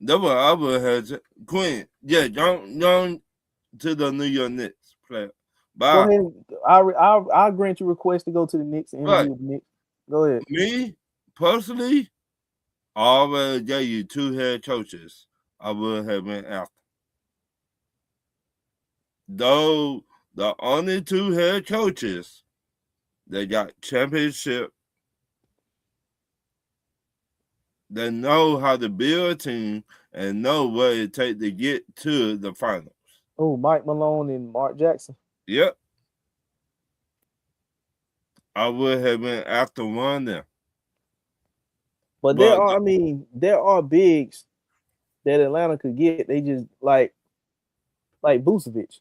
That's what I would have said. Quinn, yeah, don't to the New York Knicks player. Go Bye. ahead. I'll grant you request to go to the Knicks and Right. interview with the Knicks. Go ahead. Me, personally, I already gave you two head coaches I would have been after. Though the only two head coaches that got championship, that know how to build a team and know what it takes to get to the finals. Oh, Mike Malone and Mark Jackson. Yep. I would have been after one of them. But But there are bigs that Atlanta could get. They just like Vucevic.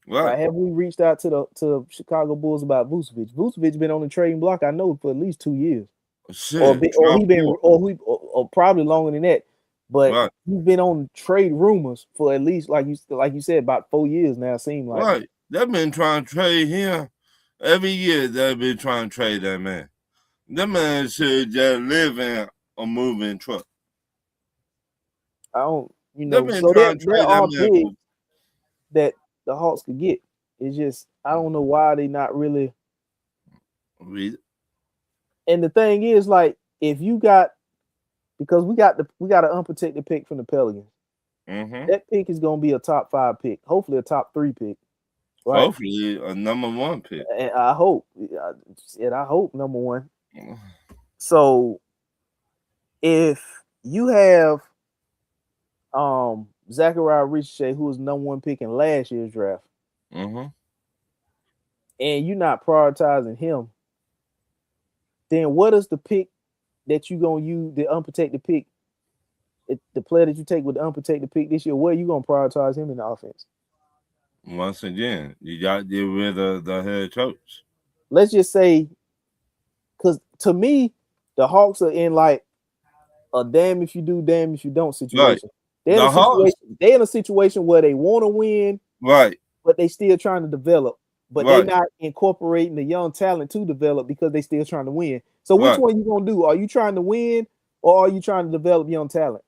right. Like, have we reached out to the Chicago Bulls about Vucevic? Vucevic been on the trading block, I know, for at least 2 years, Shit. or probably longer than that. But Right. he's been on trade rumors for at least like you said about 4 years now. It seems like Right. They've been trying to trade him. Every year they've been trying to trade that man. That man should just live in a moving truck. I don't, They've been So trying to there trade that are man bigs that the Hawks could get. It's just I don't know why they not really. for And the thing is, like, if you got because we got an unprotected pick from the Pelicans. mm-hmm. That pick is gonna be a top 5 pick, hopefully a top 3 pick. right? Hopefully, a number one pick. And I hope, and I hope number one. So if you have Zachariah Richardson, who was number one pick in last year's draft, Mm-hmm. and you're not prioritizing him, then what is the pick that you gonna use, the unprotected pick, the player that you take with the unprotected pick this year? Where are you gonna prioritize him in the offense? Once again, you got to get rid of the head coach. Let's just say, because to me, the Hawks are in like a damn if you do, damn if you don't Right. situation. They're in a The Hawks. situation. They're in a situation where they want to win, Right. but they still trying to develop. But they Right. not incorporating the young talent to develop because they still trying to win. So which Right. one you gonna do? Are you trying to win or are you trying to develop young talent?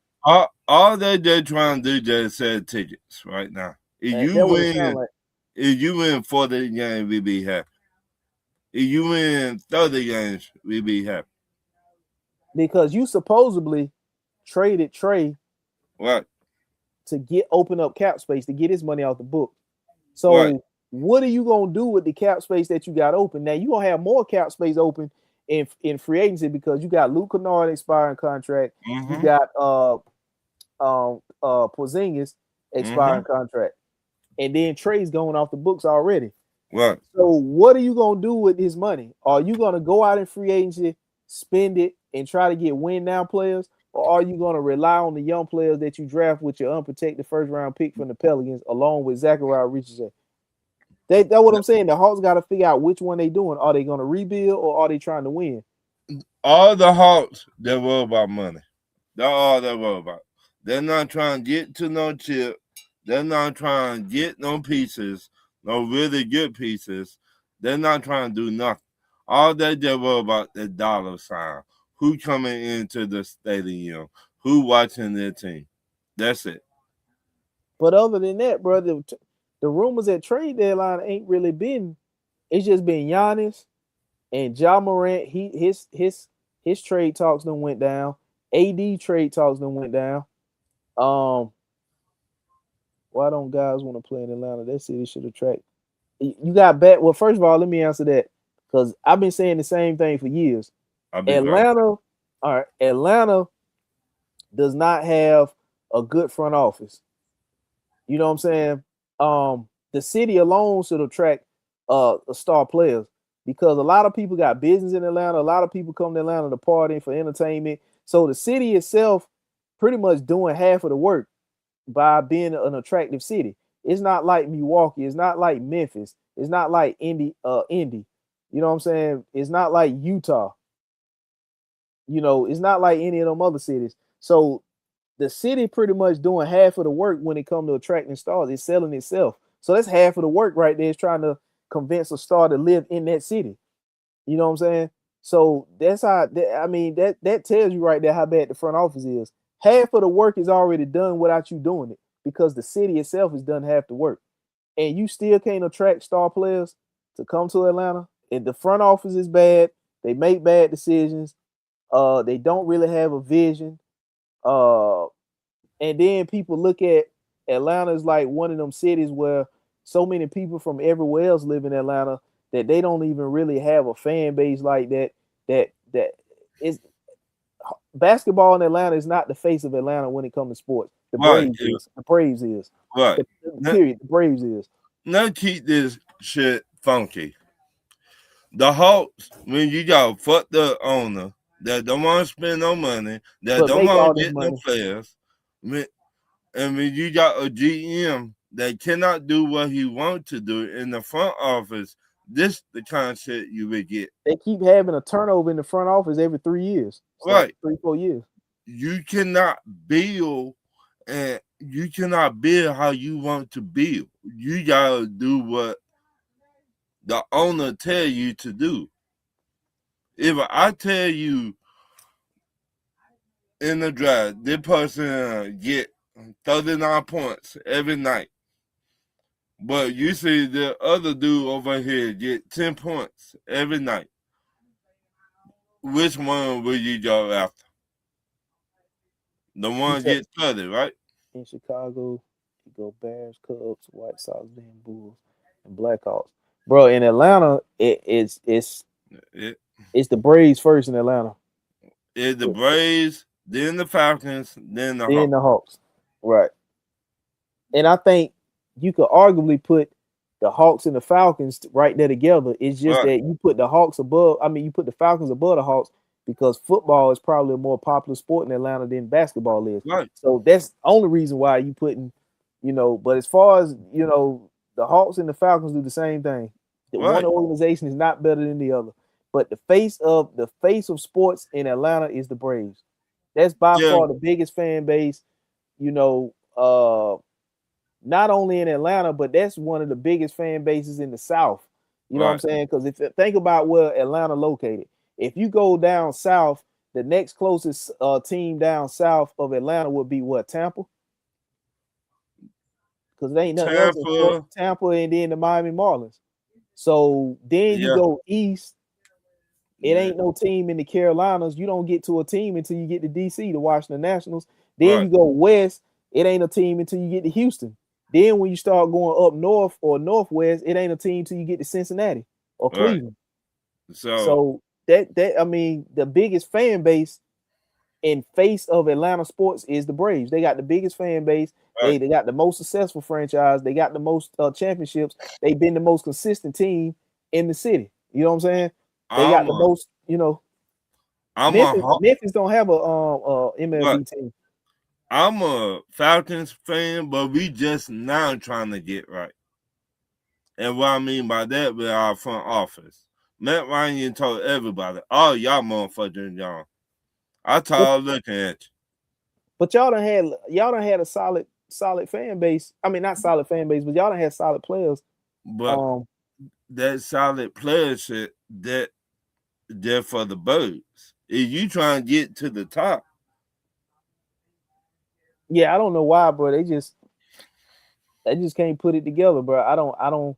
All they're trying to do just sell tickets right now. That what it sounds like. If you win 40 games, we be happy. If you win 30 games, we be happy. Because you supposedly traded Trey Right. to get open up cap space to get his money off the book. Right. So what are you gonna do with the cap space that you got open? Now you gonna have more cap space open in free agency because you got Luke Kennard expiring contract, you Mm-hmm. got Porzingis expiring Mm-hmm. contract, and then Trey's going off the books already. Right. So what are you gonna do with his money? Are you gonna go out in free agency, spend it, and try to get win now players, or are you gonna rely on the young players that you draft with your unprotected first round pick from the Pelicans, along with Zachariah Richardson? That's what I'm saying. The Hawks got to figure out which one they doing. Are they gonna rebuild or are they trying to win? All the Hawks, they worry about money. That's all they worry about. They're not trying to get to no chip. They're not trying to get no pieces, no really good pieces. They're not trying to do nothing. All they just worry about is dollar sign. Who coming into the stadium? Who watching their team? That's it. But other than that, bro, the rumors at trade deadline ain't really been. It's just been Giannis and Ja Morant. His trade talks done went down. AD trade talks done went down. Um, why don't guys want to play in Atlanta? That city should attract. You got back. Well, first of all, let me answer that because I've been saying the same thing for years. I'll be right back. Atlanta, all right, Atlanta does not have a good front office. You know what I'm saying? The city alone should attract star players because a lot of people got business in Atlanta. A lot of people come to Atlanta to party for entertainment. So the city itself pretty much doing half of the work by being an attractive city. It's not like Milwaukee. It's not like Memphis. It's not like Indy. You know what I'm saying? It's not like Utah. You know, it's not like any of them other cities. So the city pretty much doing half of the work when it comes to attracting stars. It's selling itself. So that's half of the work right there is trying to convince a star to live in that city. You know what I'm saying? So that's how I mean that tells you right there how bad the front office is. Half of the work is already done without you doing it because the city itself has done half the work. And you still can't attract star players to come to Atlanta. And the front office is bad. They make bad decisions. They don't really have a vision. Uh, and then people look at Atlanta as like one of them cities where so many people from everywhere else live in Atlanta that they don't even really have a fan base like that. That is basketball in Atlanta is not the face of Atlanta when it comes to sports. The Right. Braves is. The Braves is. Right. Period. The Braves is. Now keep this shit funky. The Hawks, when you got fuck the owner that don't want to spend no money, that But don't make want all to this get no money. players, and when you got a GM that cannot do what he wants to do in the front office, this the kind of shit you would get. They keep having a turnover in the front office every 3 years. It's like Right. 3-4 years. You cannot build and you cannot build how you want to build. You gotta do what the owner tell you to do. If I tell you in the draft, this person get 39 points every night, but you see the other dude over here get 10 points every night. Which one will you go after? The You one said get 30, right? in Chicago, you go Bears, Cubs, White Sox, then Bulls. and Blackhawks, bro. In Atlanta, It, it's the Braves first in Atlanta, it the Braves, then the Falcons, then the then Hawks. the Hawks, right? And I think you could arguably put the Hawks and the Falcons right there together. It's just Right, that you put the Hawks above. I mean, you put the Falcons above the Hawks because football is probably a more popular sport in Atlanta than basketball is. right, So that's the only reason why you putting, But as far as the Hawks and the Falcons do the same thing. The one right. organization is not better than the other. But the face of sports in Atlanta is the Braves. That's by Yeah, far the biggest fan base. You know, not only in Atlanta, but that's one of the biggest fan bases in the South. You know what I'm right. saying? Because if think about where Atlanta located, if you go down south, the next closest team down south of Atlanta would be what, Tampa? Because there ain't nothing else in Florida. Tampa, Tampa and then the Miami Marlins. So then you yeah, go east. It yeah, ain't no team in the Carolinas. You don't get to a team until you get to DC, the Washington Nationals. Then right, you go west. It ain't a team until you get to Houston. Then when you start going up north or northwest, it ain't a team till you get to Cincinnati or right. Cleveland. So, So that I mean, the biggest fan base in face of Atlanta sports is the Braves. They got the biggest fan base. right. They got the most successful franchise. They got the most championships. They've been the most consistent team in the city. You know what I'm saying? They got I'm the a, most. I'm a, Memphis Haw- Memphis don't have a right. MLB team. I'm a Falcons fan, but we just now trying to get right. And what I mean by that, with our front office, Matt Ryan told everybody, "Oh, y'all motherfucking young." I But tired looking at but y'all done had a solid fan base. I mean not solid fan base, but y'all done had solid players. you, but Um that solid player shit that there for the birds. If you trying to get to the top, yeah, I don't know why, bro. They just can't put it together, bro. I don't know.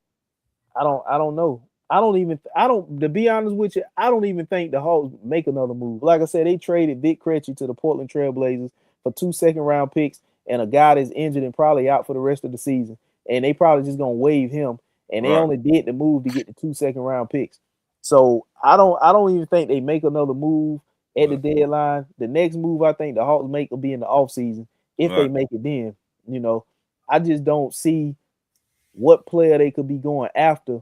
I don't to be honest with you, I don't even think the Hawks make another move. Like I said, they traded Vic Krejci to the Portland Trailblazers for 2 second-round picks and a guy that's injured and probably out for the rest of the season. And they probably just gonna waive him. And they right, only did the move to get the 2 second-round picks. So I don't even think they make another move at the right, deadline. The next move I think the Hawks make will be in the offseason. If they right, make it then, you know. I just don't see what player they could be going after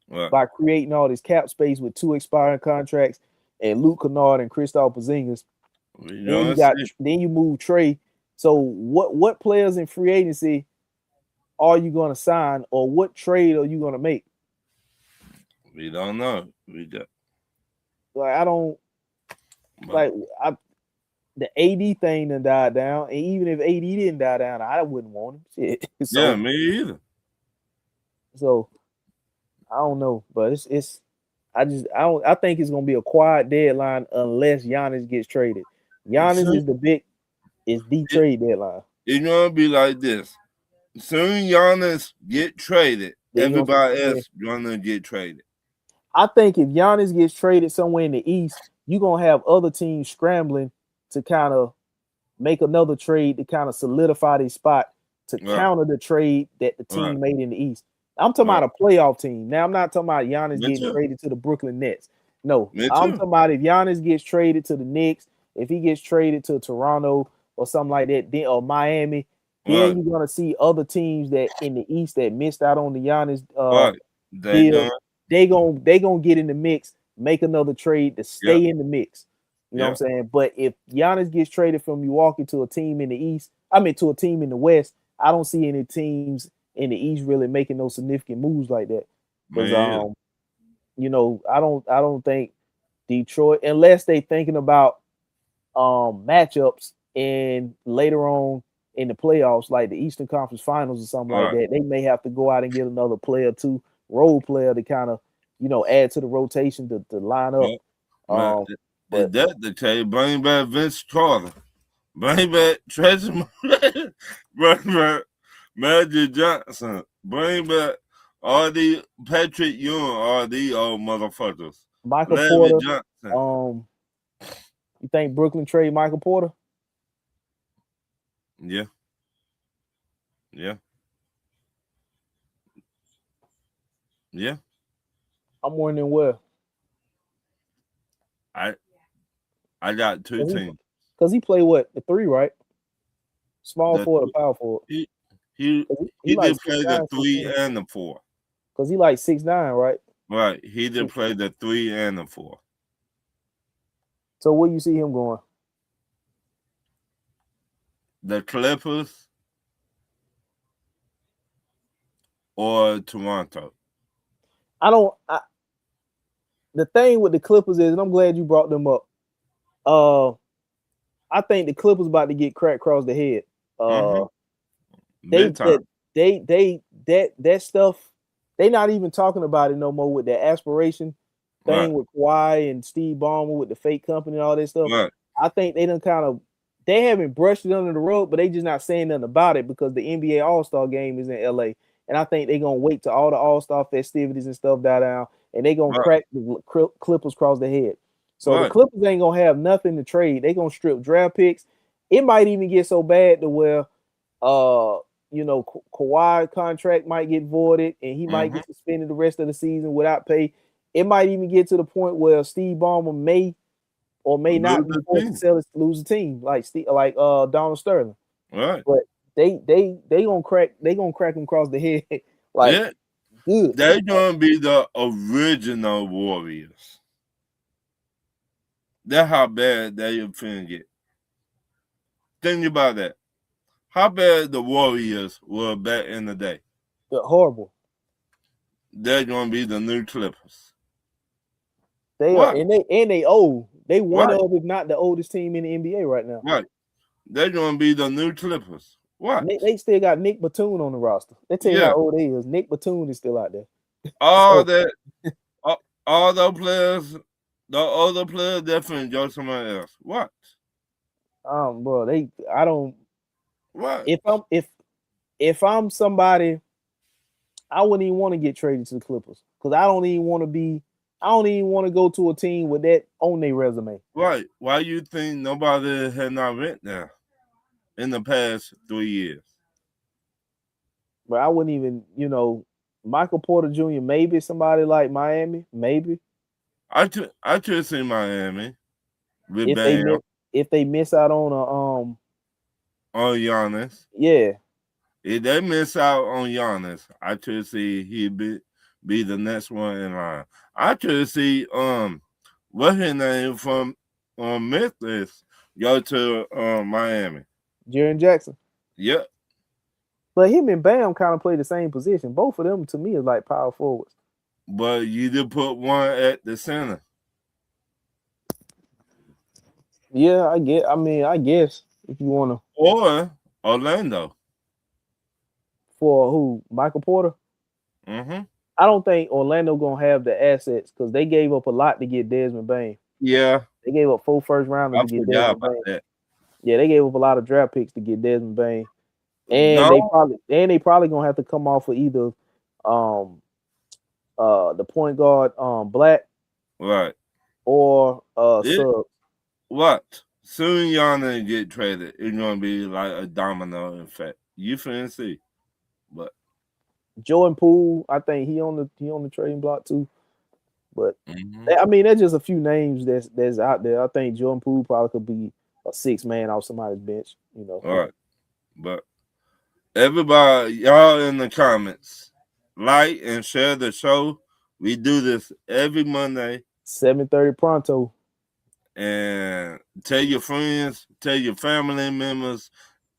right. by creating all this cap space with two expiring contracts and Luke Kennard and Kristaps Porzingis. We Then you don't got see. then you move Trey. So what players in free agency are you going to sign, or what trade are you going to make? We don't know. We just, Like I don't but like I the AD thing done died down, and even if AD didn't die down, I wouldn't want him. Shit. yeah, So me either. so I don't know, but it's I think it's gonna be a quiet deadline unless Giannis gets traded. Giannis Soon, is the it, trade deadline. it's gonna be like this. Soon Giannis get traded, Then you gonna see everybody yeah. else gonna get traded. I think if Giannis gets traded somewhere in the East, you're gonna have other teams scrambling to kind of make another trade to kind of solidify their spot to Right, counter the trade that the right, team made in the East. I'm talking right. about a playoff team. Now I'm not talking about Giannis Me getting too. traded to the Brooklyn Nets. No, Me I'm too. talking about if Giannis gets traded to the Knicks, if he gets traded to Toronto or something like that, then or Miami, then Right, you're gonna see other teams that in the East that missed out on the Giannis right. They deal, gonna, they gonna get in the mix, make another trade to yep, stay in the mix. You know what I'm yep. saying? But if Giannis gets traded from Milwaukee to a team in the East, I mean to a team in the West, I don't see any teams in the East really making no significant moves like that. Because Me either. I don't think Detroit, unless they thinking about matchups and later on in the playoffs, like the Eastern Conference Finals or something like Right. that, they may have to go out and get another player too, role player to kind of add to the rotation to line up. Yep. Man, Um, is but that the case? Bring back Vince Carter. Bring back Tracy. Bring back Magic Johnson. Bring back all the Patrick Ewing, all the old motherfuckers. Michael Larry Porter, Johnson. um, you think Brooklyn trade Michael Porter? Yeah, yeah. Yeah, I'm wondering where. I I got two Cause he, teams. cause he play what the three, right? Small The forward or power forward. he he 'Cause he he like did six play the nine, six three ten. and the four. Cause he like 6'9", right? Right, he did Six. play the three and the four. So where you see him going? The Clippers or Toronto. I don't. The thing with the Clippers is, and I'm glad you brought them up. Uh, I think the Clippers about to get cracked across the head. Mm-hmm. Uh, they Big time. that that stuff. They not even talking about it no more with that aspiration Right, thing with Kawhi and Steve Ballmer with the fake company and all that stuff. right, I think they done kind of they haven't brushed it under the rug, but they just not saying nothing about it because the NBA All Star game is in LA, and I think they're gonna wait till all the All Star festivities and stuff die down, and they gonna right, crack the Clippers across the head. So the right. Clippers ain't gonna have nothing to trade. They gonna strip draft picks. It might even get so bad to where uh Kawhi contract might get voided and he might Mm-hmm. get suspended the rest of the season without pay. It might even get to the point where Steve Ballmer may or may not Lose be the forced to team. sell it to lose a team like Donald Sterling. Right. But they gonna crack him across the head like Yeah, good. they're gonna be the original Warriors. That's how bad they finna get. Think about that. How bad the Warriors were back in the day. Horrible. They're gonna be the new Clippers. They are What? and they old. They one Right, of, if not the oldest team in the NBA right now. right. They're gonna be the new Clippers. What? They still got Nick Batum on the roster. They tell you how Yeah. old they is. Nick Batum is still out there. All So that all those players, the other players definitely go somewhere else. What? bro, I don't What? if I'm somebody, I wouldn't even want to get traded to the Clippers because I don't even want to go to a team with that on their resume. Right. Why you think nobody had not went there in the past 3 years? But I wouldn't even, Michael Porter Jr., maybe somebody like Miami, maybe I could see Miami with if they Bam miss if they miss out on a on Giannis. yeah, If they miss out on Giannis, I could see he be the next one in line. I could see what's his name from Memphis go to Miami. Jaren Jackson. Yep. But him and Bam kind of play the same position. Both of them to me is like power forwards. But you did put one at the center. Yeah, I guess if you want to Or Orlando. for who Michael Porter. Mm-hmm. I don't think Orlando gonna have the assets because they gave up a lot to get Desmond Bain. Yeah, They gave up 4 first rounders I to get forgot Desmond about Bain. that. Yeah, they gave up a lot of draft picks to get Desmond Bain, and No, they probably gonna have to come off of either um the point guard Black right. or It Sub. what? Soon Yana get traded. It's gonna be like a domino effect. You finna see. But Jordan Poole, I think he on the trading block too. But mm-hmm. I mean, there's just a few names that's out there. I think Jordan Poole probably could be a 6 man off somebody's bench. All right. But everybody, y'all in the comments, like and share the show. We do this every Monday. 7:30 pronto. And tell your friends, tell your family members,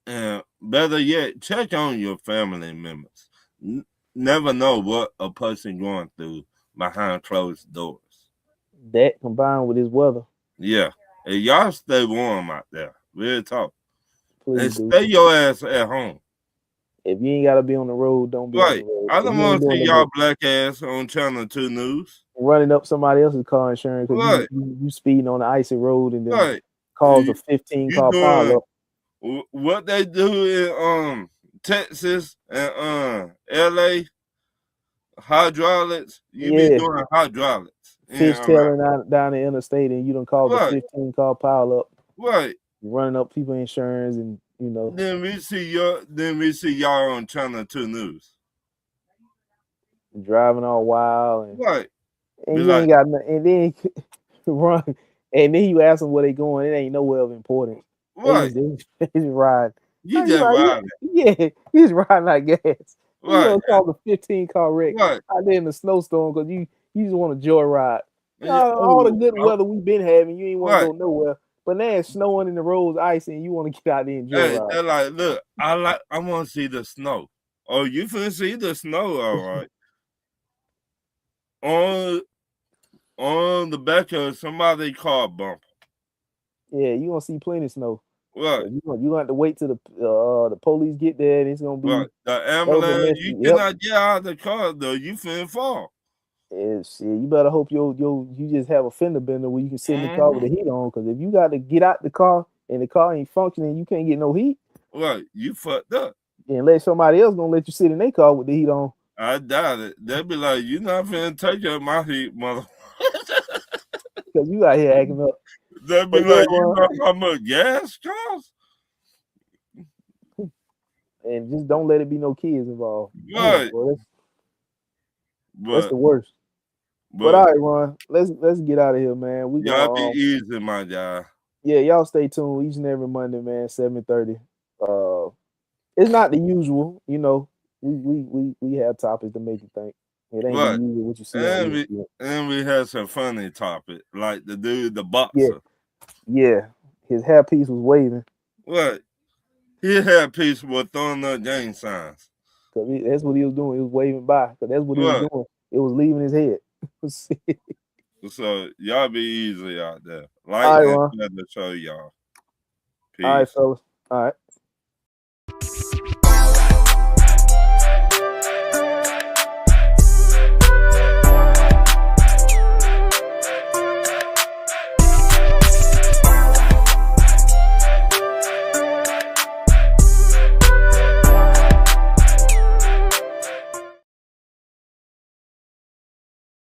and better yet, check on your family members. Never know what a person going through behind closed doors. That combined with his weather, Yeah. And y'all stay warm out there. Real talk. please And do. stay your ass at home. If you ain't gotta be on the road, don't be on the Right. road. I If don't you ain't want to doing see the y'all black ass on Channel 2 News. running up somebody else's car insurance because Right. you speeding on the icy road and then Right. cause a 15 You car pile doing up. what they do in Texas and LA hydraulics. You be Yeah, doing hydraulics in fishtailing America. down the interstate and you done caused a Right. 15 car pile up, Right. running up people insurance and Then we see y'all on Channel 2 News. driving all wild, Right. Be and you like, ain't got nothing, and then run, and then you ask them where they going. It ain't nowhere of importance. right. They just ride. You How you just like, riding. yeah, he's riding like gas. You Right. gonna cause a 15 car wreck Right. out there in the snowstorm because you just want to joyride. Yeah. All the Oh, good weather we've been having, you ain't want to right. go nowhere. But now it's snowing in the roads, icy, and you want to get out there and Hey, joyride. they're like, look, I want to see the snow. Oh, you finna see the snow, all right. on on the back of somebody's car bumper. Yeah, you gonna see plenty of snow. Right. So you gonna have to wait till the police get there, and it's gonna Right. be The that was a ambulance, mess. you Yep. cannot get out of the car though. You finna fall. And shit, you better hope you just have a fender bender where you can sit in the car with Mm-hmm. the heat on. Because if you got to get out the car and the car ain't functioning, you can't get no heat. Right. You fucked up. Unless somebody else gonna let you sit in their car with the heat on. I doubt it. They'll be like, you not finna take up my heat, mother. Because you out here acting up. They'll be But yeah, like, you well, know how much gas costs? and just don't let it be no kids involved. Man, Right. boy, that's But the worst. But but all right, Ron, let's get out of here, man. We y'all be gonna easy, my guy. yeah, y'all stay tuned each and every Monday, man, 7:30. Uh, it's not the usual, We have topics to make you think. It ain't the Right. usual what you see on And we ESPN. and we had some funny topic, like the dude, the Yeah, boxer. yeah. His hairpiece was waving Right. He had people throwing up gang signs. because that's what he was doing. He was waving by because that's what he was Right. doing. It was leaving his head. So y'all be easy out there. All Like right, and Ron. share the show, y'all. All right, Peace. fellas. All right.